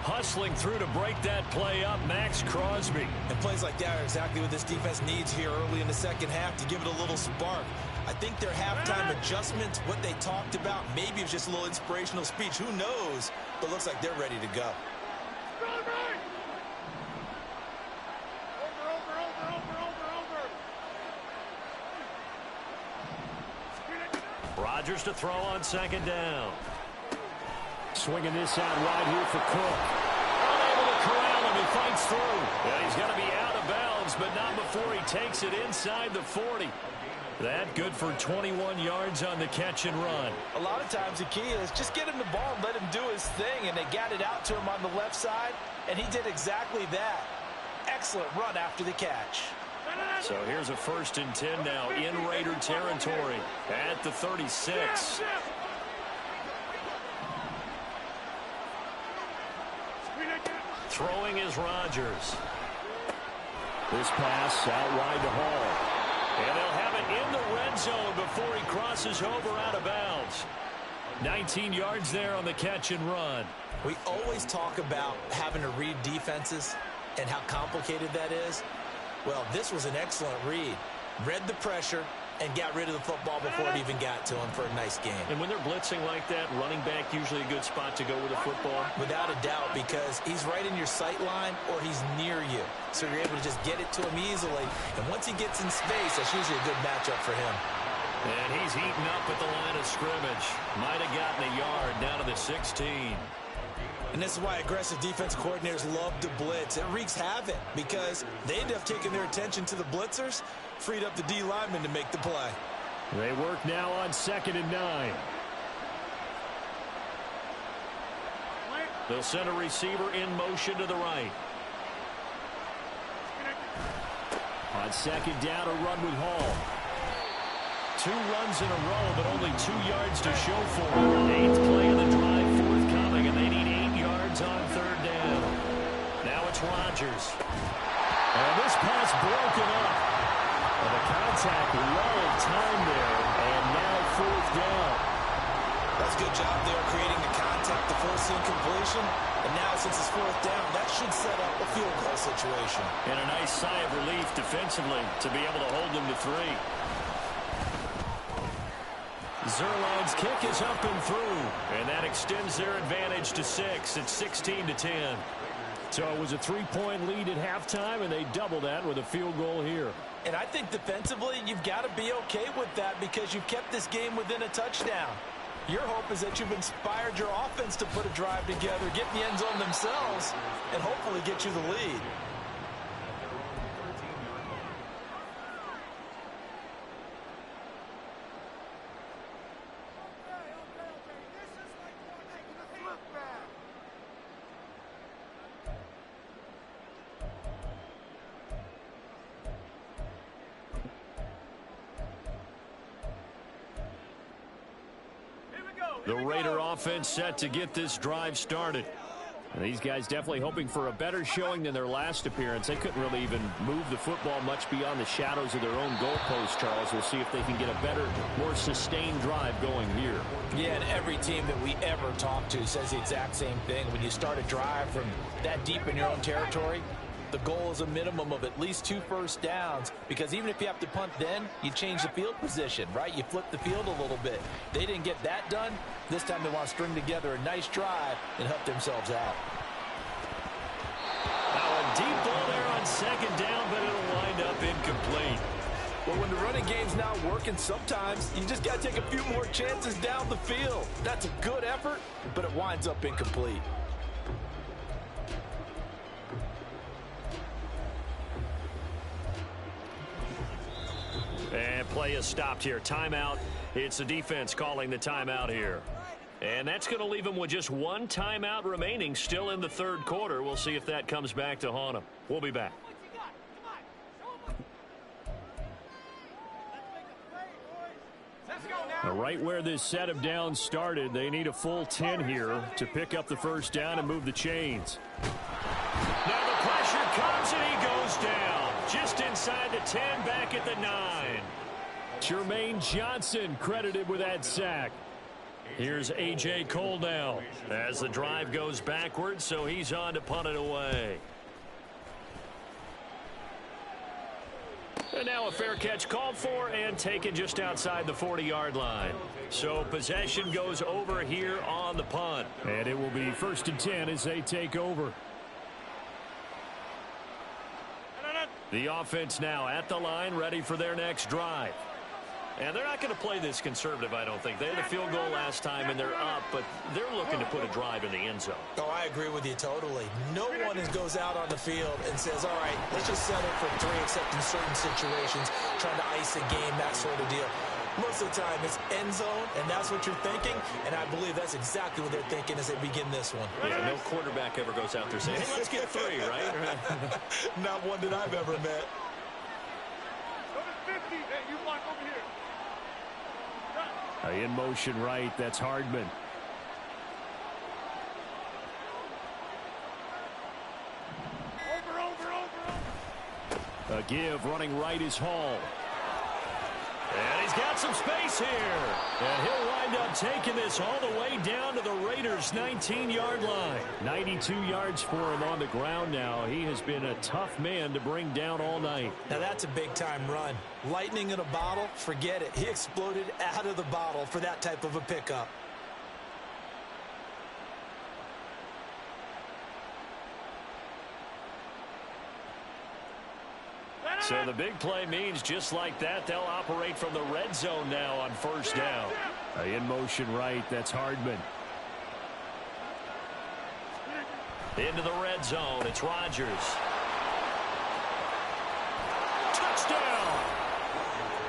Hustling through to break that play up, Max Crosby. And plays like that are exactly what this defense needs here early in the second half to give it a little spark. I think their halftime adjustments, what they talked about, maybe it was just a little inspirational speech. Who knows? But looks like they're ready to go. Rodgers to throw on second down. Swinging this out wide here for Cook. Unable to corral him. He fights through. And he's going to be out of bounds, but not before he takes it inside the 40. That good for 21 yards on the catch and run. A lot of times the key is just get him the ball and let him do his thing, and they got it out to him on the left side, and he did exactly that. Excellent run after the catch. So here's a 1st and 10 now in Raider territory at the 36. Throwing is Rodgers. This pass out wide to Hall. And they'll have it in the red zone before he crosses over out of bounds. 19 yards there on the catch and run. We always talk about having to read defenses and how complicated that is. Well, this was an excellent read. Read the pressure and got rid of the football before it even got to him for a nice game. And when they're blitzing like that, running back usually a good spot to go with the football? Without a doubt, because he's right in your sight line or he's near you. So you're able to just get it to him easily. And once he gets in space, that's usually a good matchup for him. And he's heating up at the line of scrimmage. Might have gotten a yard down to the 16. And this is why aggressive defense coordinators love to blitz. It wreaks havoc because they end up taking their attention to the blitzers, freed up the D lineman to make the play. They work now on 2nd and 9. They'll send a receiver in motion to the right. On 2nd down, a run with Hall. 2 runs in a row, but only 2 yards to show for it. 8th play of the drive forthcoming, and they need 8 yards on 3rd down. Now it's Rodgers. And this pass broken up. And the contact well in time there, and now 4th down. That's a good job there, creating the contact, the forcing completion. And now, since it's 4th down, that should set up a field goal situation. And a nice sigh of relief defensively to be able to hold them to 3. Zuerlein's kick is up and through, and that extends their advantage to 6. It's 16-10. So it was a 3-point lead at halftime, and they doubled that with a field goal here. And I think defensively, you've got to be okay with that because you've kept this game within a touchdown. Your hope is that you've inspired your offense to put a drive together, get in the end zone themselves, and hopefully get you the lead. The Raider offense set to get this drive started. And these guys definitely hoping for a better showing than their last appearance. They couldn't really even move the football much beyond the shadows of their own goalpost, Charles. We'll see if they can get a better, more sustained drive going here. Yeah, and every team that we ever talk to says the exact same thing. When you start a drive from that deep in your own territory, the goal is a minimum of at least 2 first downs, because even if you have to punt then, you change the field position, right? You flip the field a little bit. They didn't get that done. This time they want to string together a nice drive and help themselves out. Now a deep ball there on second down, but it'll wind up incomplete. Well, when the running game's not working, sometimes you just got to take a few more chances down the field. That's a good effort, but it winds up incomplete. And play is stopped here. Timeout. It's the defense calling the timeout here. And that's going to leave them with just 1 timeout remaining still in the third quarter. We'll see if that comes back to haunt them. We'll be back. Right where this set of downs started, they need a full 10 here to pick up the first down and move the chains. Now the pressure comes and he goes down. Just inside the 10, back at the 9. Jermaine Johnson credited with that sack. Here's A.J. Cole now as the drive goes backwards, so he's on to punt it away. And now a fair catch called for and taken just outside the 40-yard line. So possession goes over here on the punt. And it will be 1st and 10 as they take over. The offense now at the line, ready for their next drive. And they're not going to play this conservative, I don't think. They had a field goal last time, and they're up, but they're looking to put a drive in the end zone. Oh, I agree with you totally. No one goes out on the field and says, all right, let's just settle for 3, except in certain situations, trying to ice a game, that sort of deal. Most of the time, it's end zone, and that's what you're thinking, and I believe that's exactly what they're thinking as they begin this one. Yeah, no quarterback ever goes out there saying, hey, let's get 3, right? Not one that I've ever met. Number 50, hey, you block over here. In motion right, that's Hardman. Over. A give, running right is Hall. And he's got some space here. And he'll wind up taking this all the way down to the Raiders' 19-yard line. 92 yards for him on the ground now. He has been a tough man to bring down all night. Now that's a big-time run. Lightning in a bottle, forget it. He exploded out of the bottle for that type of a pickup. So the big play means just like that, they'll operate from the red zone now on 1st down. In motion right, that's Hardman. Into the red zone, it's Rodgers. Touchdown!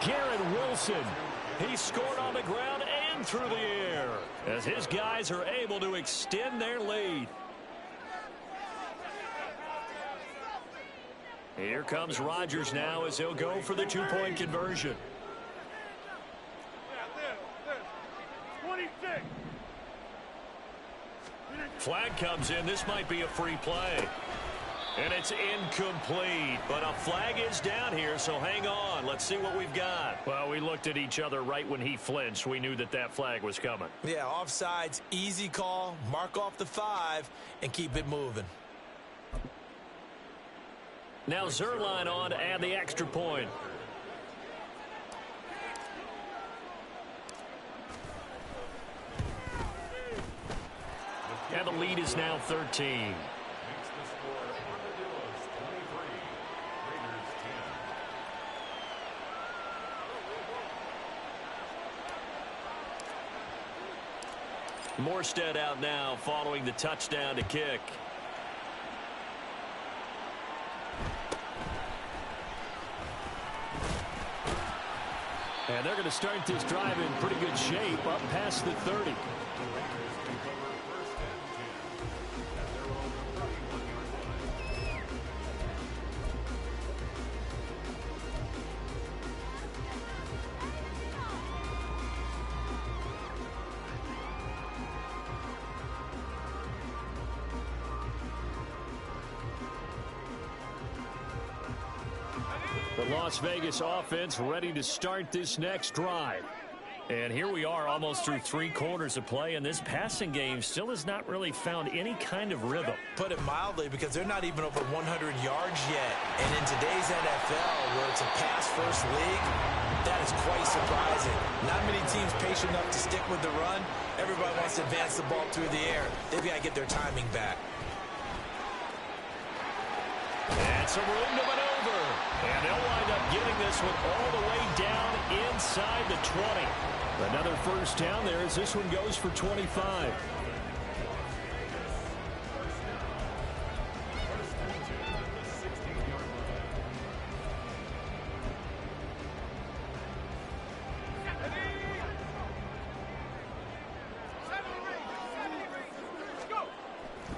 Garrett Wilson. He scored on the ground and through the air as his guys are able to extend their lead. Here comes Rodgers now as he'll go for the 2-point conversion. Yeah, 26. Flag comes in. This might be a free play. And it's incomplete. But a flag is down here, so hang on. Let's see what we've got. Well, we looked at each other right when he flinched. We knew that that flag was coming. Yeah, offsides, easy call. Mark off the 5 and keep it moving. Now Zerline on to add the extra point. And the lead is now 13. Morstead out now following the touchdown to kick. And they're going to start this drive in pretty good shape up past the 30. Las Vegas offense ready to start this next drive. And here we are almost through 3 quarters of play, and this passing game still has not really found any kind of rhythm. Put it mildly, because they're not even over 100 yards yet. And in today's NFL, where it's a pass-first league, that is quite surprising. Not many teams patient enough to stick with the run. Everybody wants to advance the ball through the air. They've got to get their timing back. And some room to maneuver. And they'll wind up getting this one all the way down inside the 20. Another first down there as this one goes for 25.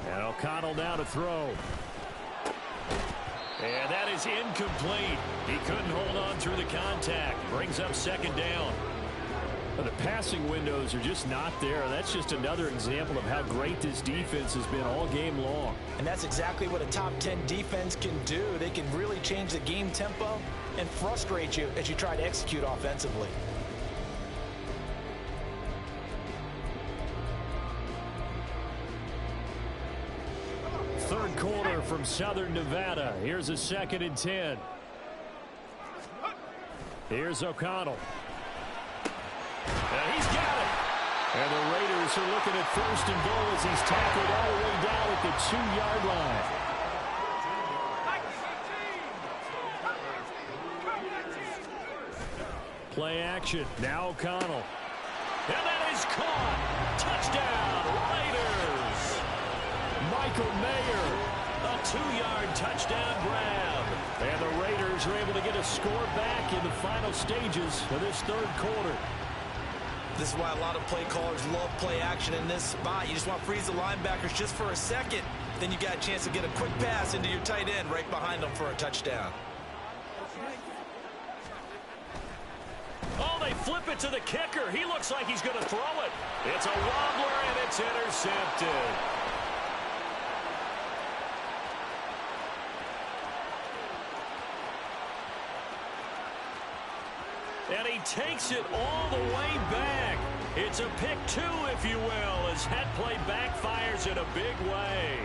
And O'Connell now to throw. And that is incomplete. He couldn't hold on through the contact. Brings up second down. But the passing windows are just not there. That's just another example of how great this defense has been all game long. And that's exactly what a top 10 defense can do. They can really change the game tempo and frustrate you as you try to execute offensively. Third quarter from Southern Nevada. Here's a 2nd and 10. Here's O'Connell. And he's got it. And the Raiders are looking at 1st and goal as he's tackled all the way down at the 2-yard line. Play action. Now O'Connell. And that is caught. Touchdown, Raiders. Michael Mayer, a 2-yard touchdown grab. And the Raiders are able to get a score back in the final stages of this 3rd quarter. This is why a lot of play callers love play action in this spot. You just want to freeze the linebackers just for a second. Then you got a chance to get a quick pass into your tight end right behind them for a touchdown. Oh, they flip it to the kicker. He looks like he's going to throw it. It's a wobbler, and it's intercepted. And he takes it all the way back. It's a pick 2, if you will, as that play backfires in a big way.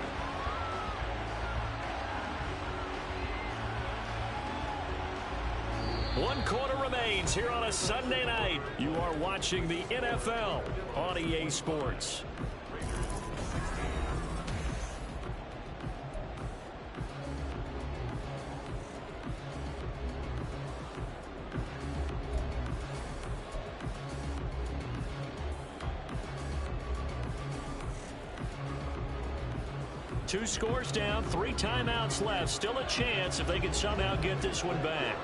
One quarter remains here on a Sunday night. You are watching the NFL on EA Sports. Two scores down, 3 timeouts left. Still a chance if they can somehow get this one back.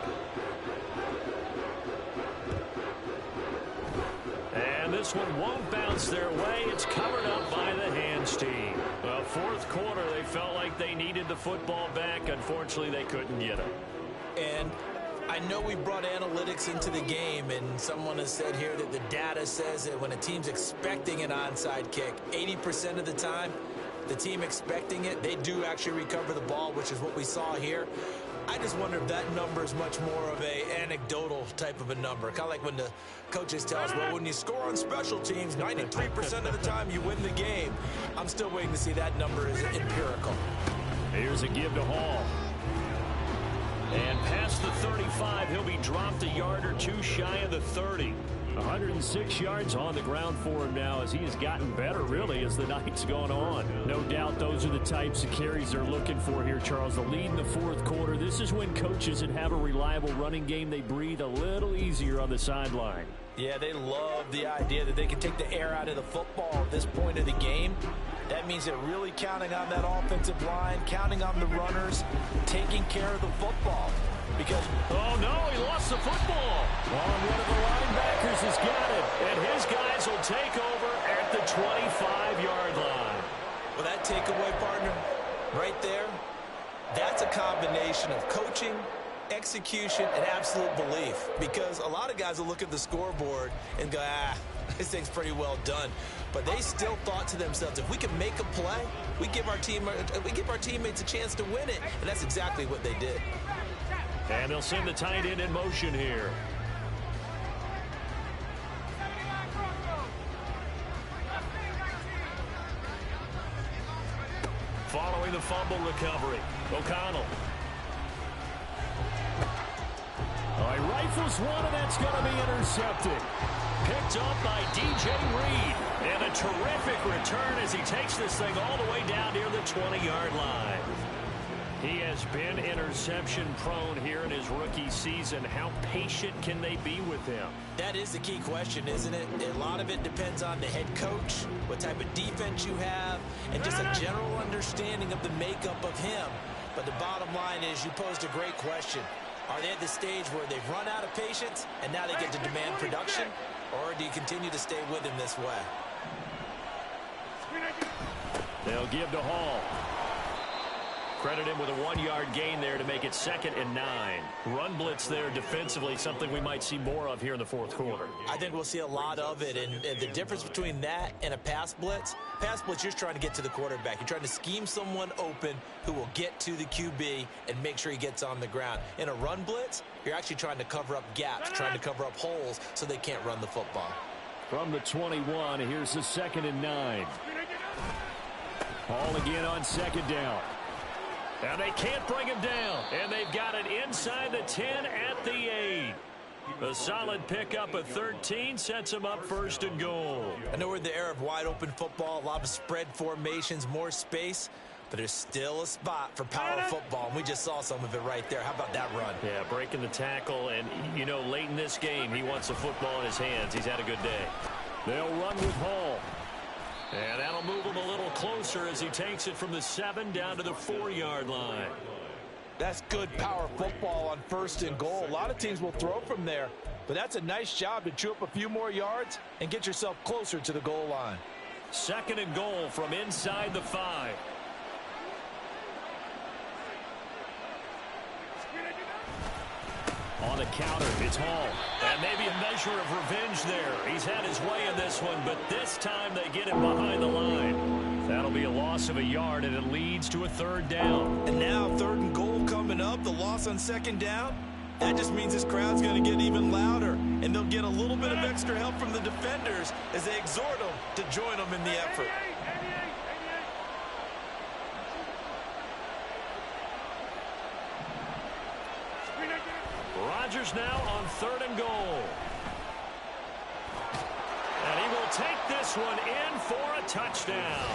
And this one won't bounce their way. It's covered up by the hands team. Well, 4th quarter, they felt like they needed the football back. Unfortunately, they couldn't get it. And I know we brought analytics into the game, and someone has said here that the data says that when a team's expecting an onside kick, 80% of the time, the team expecting it, they do actually recover the ball, which is what we saw here. I just wonder if that number is much more of a anecdotal type of a number. Kind of like when the coaches tell us, well, when you score on special teams, 93% of the time you win the game. I'm still waiting to see that number is empirical. Here's a give to Hall. And past the 35, he'll be dropped a yard or 2 shy of the 30. 106 yards on the ground for him now as he has gotten better, really, as the night's gone on. No doubt those are the types of carries they're looking for here, Charles. The lead in the 4th quarter. This is when coaches that have a reliable running game, they breathe a little easier on the sideline. Yeah, they love the idea that they can take the air out of the football at this point of the game. That means they're really counting on that offensive line, counting on the runners, taking care of the football. Because, oh no, he lost the football. One of the linebackers has got it. And his guys will take over at the 25-yard line. Well, that takeaway, partner, right there, that's a combination of coaching, execution, and absolute belief. Because a lot of guys will look at the scoreboard and go, this thing's pretty well done. But they still thought to themselves, if we can make a play, we give our teammates a chance to win it. And that's exactly what they did. And they'll send the tight end in motion here. Following the fumble recovery, O'Connell. He rifles one, and that's going to be intercepted. Picked up by DJ Reed. And a terrific return as he takes this thing all the way down near the 20-yard line. He has been interception-prone here in his rookie season. How patient can they be with him? That is the key question, isn't it? A lot of it depends on the head coach, what type of defense you have, and just a general understanding of the makeup of him. But the bottom line is you posed a great question. Are they at the stage where they've run out of patience and now they get to demand production? Or do you continue to stay with him this way? They'll give to Hall. Credit him with a 1-yard gain there to make it 2nd and 9. Run blitz there defensively, something we might see more of here in the fourth quarter. I think we'll see a lot of it, and the difference between that and a pass blitz, you're trying to get to the quarterback. You're trying to scheme someone open who will get to the QB and make sure he gets on the ground. In a run blitz, you're actually trying to cover up gaps, trying to cover up holes so they can't run the football. From the 21, here's the 2nd and 9. Hall again on 2nd down. And they can't bring him down. And they've got it inside the 10 at the 8. A solid pickup of 13 sets him up 1st and goal. I know we're in the era of wide open football, a lot of spread formations, more space, but there's still a spot for power football, and we just saw some of it right there. How about that run? Yeah, breaking the tackle, and, you know, late in this game, he wants the football in his hands. He's had a good day. They'll run with Hall. And that'll move him a little closer as he takes it from the 7 down to the 4-yard line. That's good power football on 1st and goal. A lot of teams will throw from there, but that's a nice job to chew up a few more yards and get yourself closer to the goal line. 2nd and goal from inside the 5. On the counter, it's Hall. And maybe a measure of revenge there. He's had his way in this one, but this time they get him behind the line. That'll be a loss of a yard, and it leads to a 3rd down. And now 3rd and goal coming up, the loss on 2nd down. That just means this crowd's going to get even louder, and they'll get a little bit of extra help from the defenders as they exhort them to join them in the effort. Rodgers now on 3rd and goal. And he will take this one in for a touchdown.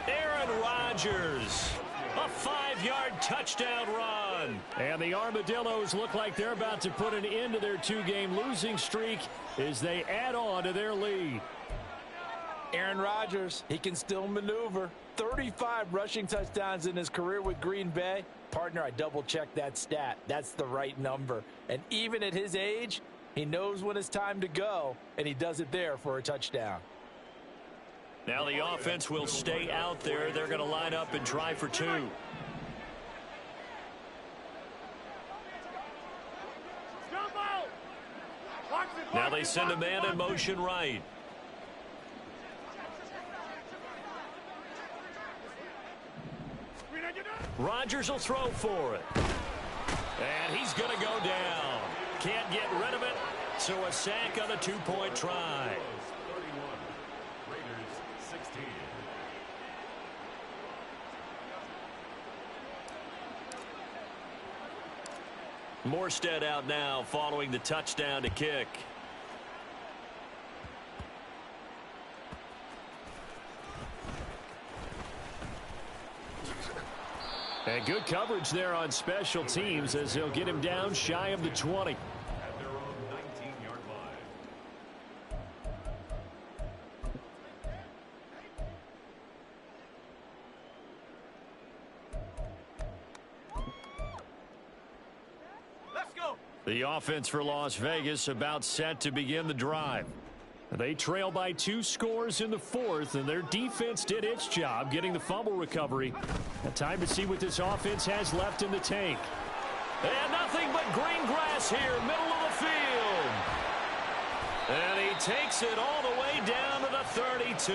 Aaron Rodgers, a 5-yard touchdown run. And the Armadillos look like they're about to put an end to their 2-game losing streak as they add on to their lead. Aaron Rodgers, he can still maneuver. 35 rushing touchdowns in his career with Green Bay. Partner, I double-checked that stat. That's the right number. And even at his age, he knows when it's time to go, and he does it there for a touchdown. Now the offense will stay out there. They're going to line up and try for 2. Now they send a man in motion right. Rodgers will throw for it. And he's going to go down. Can't get rid of it. So a sack on a 2-point try. Morstead out now following the touchdown to kick. And good coverage there on special teams as they'll get him down shy of the 20. At their own 19-yard line. Let's go. The offense for Las Vegas about set to begin the drive. They trail by 2 scores in the 4th, and their defense did its job getting the fumble recovery. A time to see what this offense has left in the tank. And nothing but green grass here, middle of the field. And he takes it all the way down to the 32.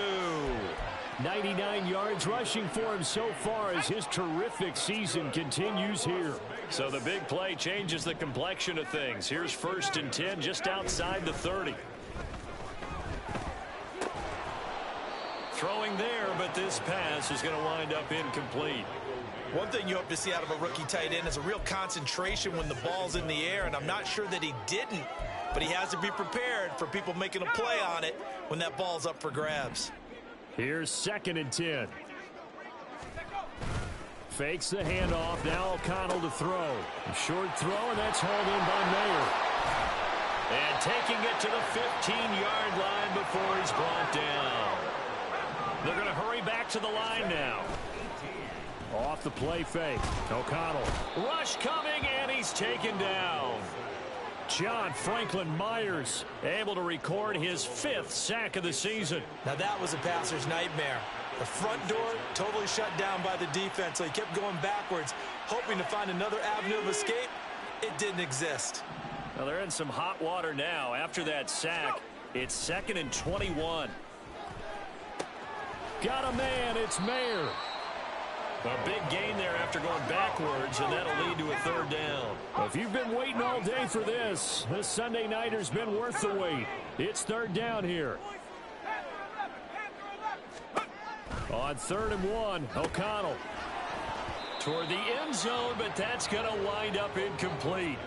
99 yards rushing for him so far as his terrific season continues here. So the big play changes the complexion of things. Here's 1st and 10 just outside the 30. Throwing there, but this pass is going to wind up incomplete. One thing you hope to see out of a rookie tight end is a real concentration when the ball's in the air, and I'm not sure that he didn't, but he has to be prepared for people making a play on it when that ball's up for grabs. Here's 2nd and 10. Fakes the handoff. Now O'Connell to throw. A short throw, and that's hauled in by Mayer. And taking it to the 15-yard line before he's brought down. They're going to hurry back to the line now. Off the play fake. O'Connell. Rush coming, and he's taken down. John Franklin Myers able to record his 5th sack of the season. Now that was a passer's nightmare. The front door totally shut down by the defense, so he kept going backwards, hoping to find another avenue of escape. It didn't exist. Well, they're in some hot water now. After that sack, it's 2nd and 21. Got a man. It's Mayer. A big gain there after going backwards, and that'll lead to a 3rd down. If you've been waiting all day for this Sunday nighter's been worth the wait. It's 3rd down here. On 3rd and 1, O'Connell. Toward the end zone, but that's going to wind up incomplete.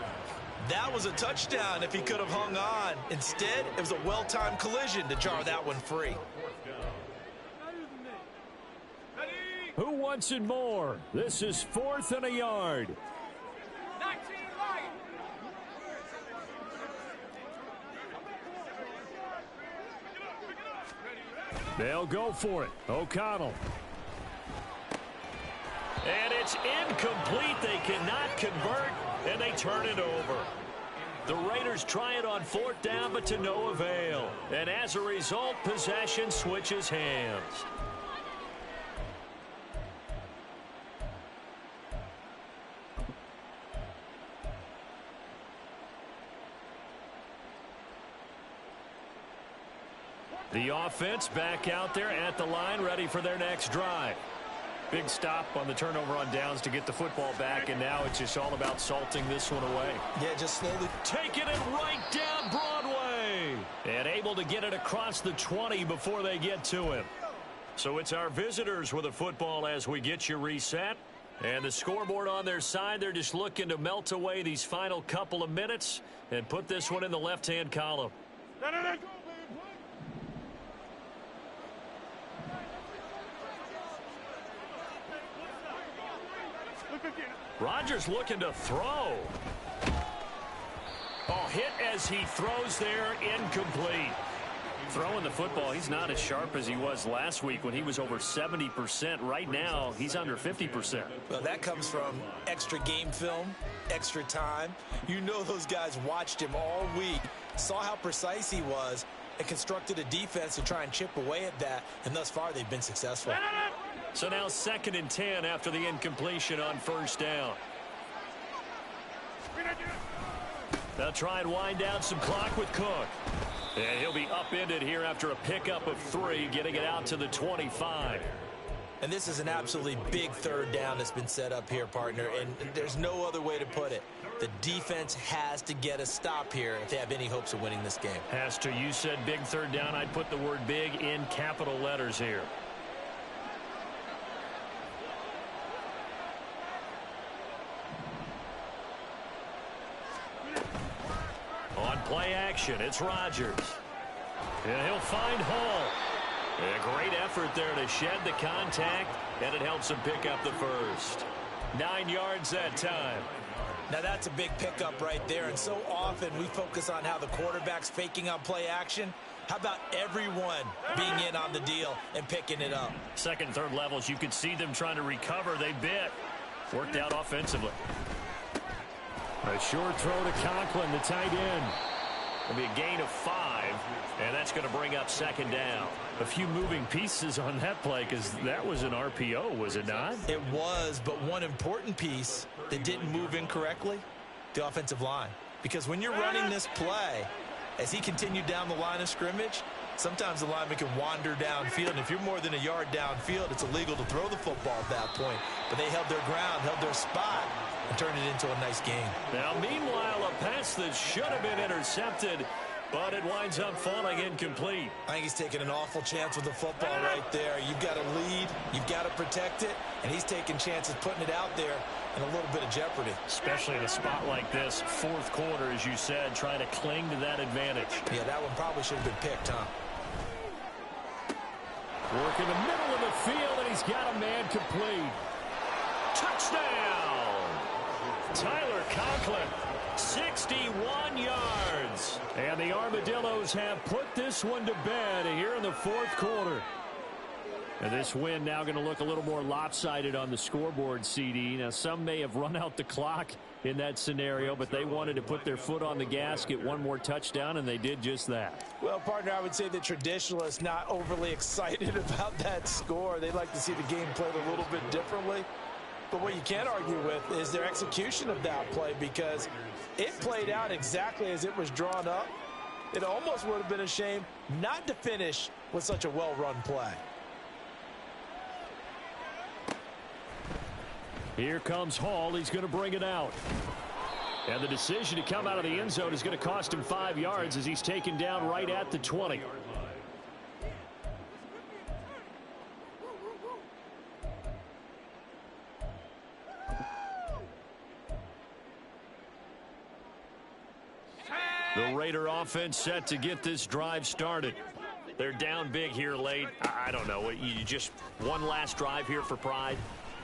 That was a touchdown if he could have hung on. Instead, it was a well-timed collision to jar that one free. Who wants it more? This is 4th and a yard. They'll go for it. O'Connell. And it's incomplete. They cannot convert, and they turn it over. The Raiders try it on 4th down, but to no avail. And as a result, possession switches hands. The offense back out there at the line, ready for their next drive. Big stop on the turnover on downs to get the football back, and now it's just all about salting this one away. Yeah, just slowly taking it right down Broadway. And able to get it across the 20 before they get to him. So it's our visitors with the football as we get you reset. And the scoreboard on their side, they're just looking to melt away these final couple of minutes and put this one in the left-hand column. Rodgers looking to throw. Oh, hit as he throws there, incomplete. Throwing the football, he's not as sharp as he was last week when he was over 70%. Right now, he's under 50%. Well, that comes from extra game film, extra time. You know those guys watched him all week, saw how precise he was, and constructed a defense to try and chip away at that, and thus far they've been successful. So now 2nd and 10 after the incompletion on 1st down. They'll try and wind down some clock with Cook. And he'll be upended here after a pickup of 3, getting it out to the 25. And this is an absolutely big 3rd down that's been set up here, partner, and there's no other way to put it. The defense has to get a stop here if they have any hopes of winning this game. Has to. You said big 3rd down. I'd put the word big in capital letters here. On play action, it's Rodgers. And he'll find Hall. A great effort there to shed the contact, and it helps him pick up the 1st. 9 yards that time. Now that's a big pickup right there, and so often we focus on how the quarterback's faking on play action. How about everyone being in on the deal and picking it up? 2nd, 3rd levels, you could see them trying to recover. They bit. Worked out offensively. A short throw to Conklin, the tight end. It'll be a gain of 5, and that's going to bring up 2nd down. A few moving pieces on that play because that was an RPO, was it not? It was, but one important piece that didn't move incorrectly, the offensive line. Because when you're running this play, as he continued down the line of scrimmage, sometimes the lineman can wander downfield. And if you're more than a yard downfield, it's illegal to throw the football at that point. But they held their ground, held their spot, and turned it into a nice game. Now, meanwhile, a pass that should have been intercepted, but it winds up falling incomplete. I think he's taking an awful chance with the football right there. You've got to lead, you've got to protect it, and he's taking chances putting it out there in a little bit of jeopardy. Especially in a spot like this, fourth quarter, as you said, trying to cling to that advantage. Yeah, that one probably should have been picked, huh? Work in the middle of the field, and he's got a man complete. Touchdown! Tyler Conklin, 61 yards. And the Armadillos have put this one to bed here in the fourth quarter. And this win now going to look a little more lopsided on the scoreboard, CD. Now, some may have run out the clock in that scenario, but they wanted to put their foot on the gas, get one more touchdown, and they did just that. Well, partner, I would say the traditionalists not overly excited about that score. They'd like to see the game played a little bit differently. But what you can't argue with is their execution of that play, because it played out exactly as it was drawn up. It almost would have been a shame not to finish with such a well-run play. Here comes Hall. He's going to bring it out. And the decision to come out of the end zone is going to cost him 5 yards as he's taken down right at the 20. The Raider offense set to get this drive started. They're down big here late. I don't know. You just one last drive here for pride?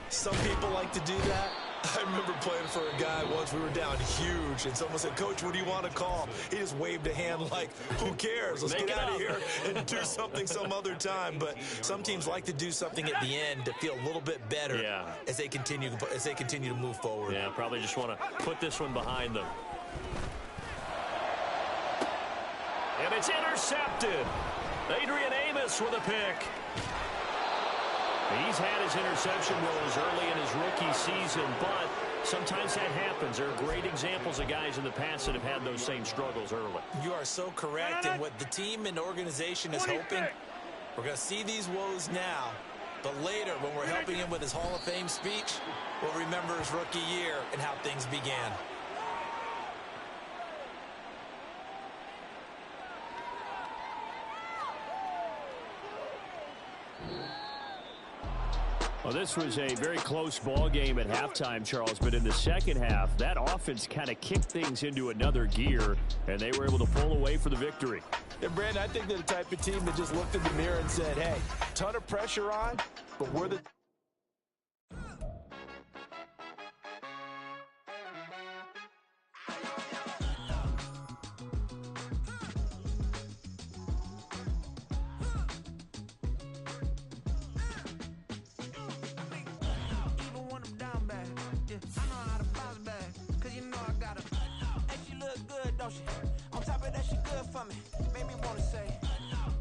Some people like to do that. I remember playing for a guy once. We were down huge, and someone said, "Coach, what do you want to call?" He just waved a hand like, "Who cares? Let's get out of here and do something some other time." But some teams like to do something at the end to feel a little bit better as they continue to move forward. Yeah, probably just want to put this one behind them. And it's intercepted. Adrian Amos with a pick. He's had his interception woes early in his rookie season, but sometimes that happens. There are great examples of guys in the past that have had those same struggles early. You are so correct, and what the team and organization is hoping, we're going to see these woes now, but later when we're helping him with his Hall of Fame speech, we'll remember his rookie year and how things began. Well, this was a very close ball game at halftime, Charles, but in the second half, that offense kind of kicked things into another gear, and they were able to pull away for the victory. And, Brandon, I think they're the type of team that just looked in the mirror and said, hey, ton of pressure on, but we're the... On top of that, she good for me. Made me wanna say,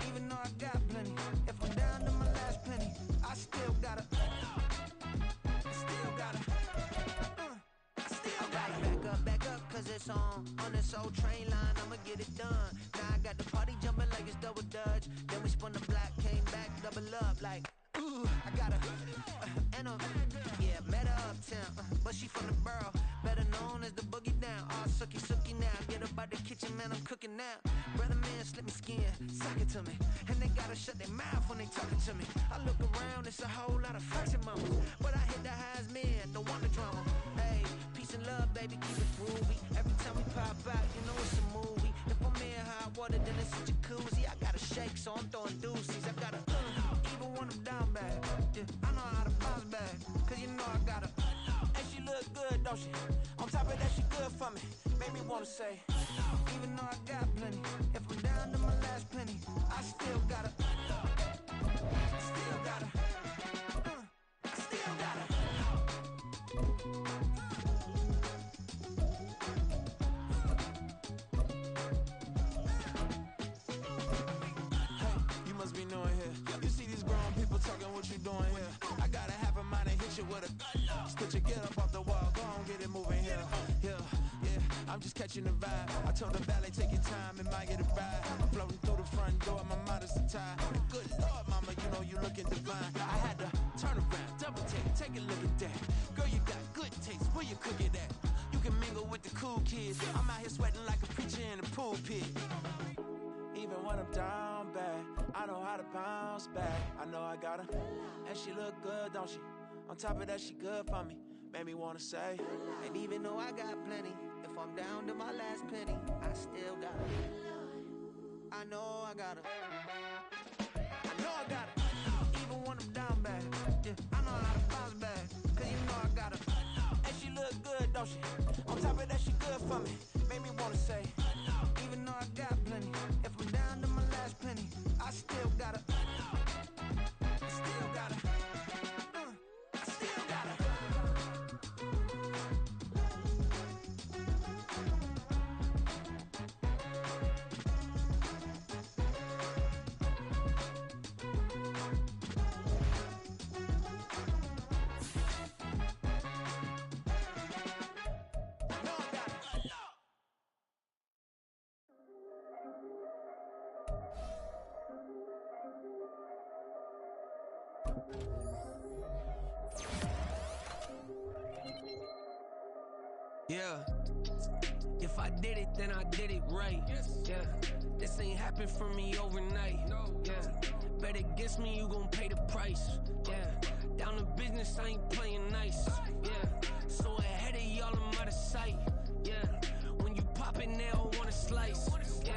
even though I got plenty, if I'm down to my last penny, I still gotta back up, cause it's on this old train line, I'ma get it done. Now I got the party jumping like it's double dutch. Then we spun the block, came back, double up, like, ooh, I got a, yeah, met her uptown, but she from the borough, better known as the boogie down. All sucky now, get up out the kitchen, man, I'm cooking now. Brother man, slip me skin, suck it to me, and they gotta shut their mouth when they talking to me. I look around, it's a whole lot of flexing mamas, but I hit the highs, man, don't want the drama. Hey, peace and love, baby, keep it groovy. Every time we pop out, you know it's a movie. If I'm in hot water, then it's a jacuzzi. I gotta shake, so I'm throwing deuces. I gotta, even when I'm down bad, yeah, I know how to bounce back, cause you know I gotta, and she look good, don't she? On top of that, she good for me. Made me wanna say, even though I got plenty, if I'm down to my last penny, I still gotta, Hey, you must be new in here. You see these grown people talking, what you doing here? I gotta have a mind and hit you with a stitch you, get up off the wall, go on, get it moving here. I'm just catching the vibe. I told the valet, take your time, it might get a ride. I'm floating through the front front door, my mother's tired. Good Lord, mama, you know you looking divine. I had to turn around, double take a look at that. Girl, you got good taste, where you cook it at? You can mingle with the cool kids. I'm out here sweating like a preacher in a pulpit. Even when I'm down bad, I know how to bounce back. I know I got her, and she look good, don't she? On top of that, she good for me. Made me wanna say, and even though I got plenty, if I'm down to my last penny, I still got her. I know I got her. I know I got her. Even when I'm down bad, yeah, I know how to bounce back. Cause you know I got her. And she look good, don't she? On top of that, she good for me. Made me wanna say, even though I got plenty, if I'm down to my last penny, I still got her. I still got her. I still got her. Yeah, if I did it, then I did it right. Yeah, this ain't happened for me overnight. Yeah, bet against me, you gon' pay the price. Yeah, down to business, I ain't playing nice. Yeah, so ahead of y'all, I'm out of sight. Yeah, when you poppin', they all wanna slice. Yeah,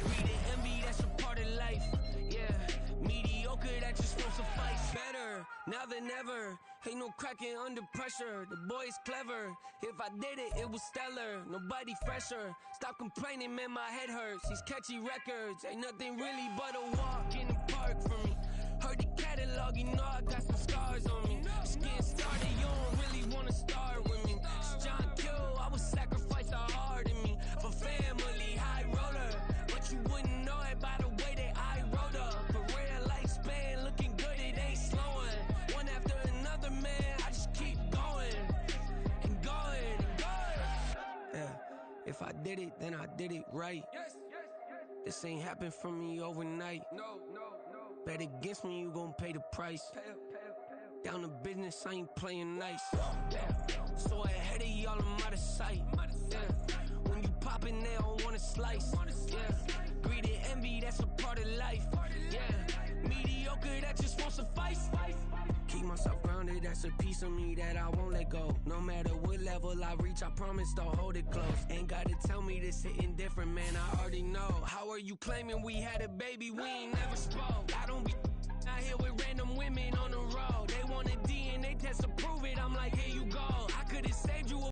read the envy, that's a part of life. Yeah, mediocre, that just won't suffice. Better now than ever. Ain't no cracking under pressure, the boy's clever. If I did it, it was stellar, nobody fresher. Stop complaining, man, my head hurts. These catchy records, ain't nothing really but a walk in the park for me. Heard the catalog, you know I got some scars on me. Just getting started, you don't really wanna start with me. It's John Kill, I would sacrifice a heart in me. For family, high roller, but you wouldn't know it by the way that I wrote up. A real lifespan, looking good, it ain't slowing. One after another, man, I just keep going and going and going. Yeah, if I did it, then I did it right. This ain't happened for me overnight. No. Bet against me, you gon' pay the price. Down to business, I ain't playing nice. Yeah, so ahead of y'all, I'm out of sight. Yeah, when you poppin', they don't wanna slice. Yeah, greed and envy, that's a part of life. Yeah, mediocre, that just won't suffice. Keep myself grounded, that's a piece of me that I won't let go. No matter what level I reach, I promise to hold it close. Ain't gotta tell me this hitting different, man, I already know. How are you claiming we had a baby, we ain't never spoke? I don't be out here with random women on the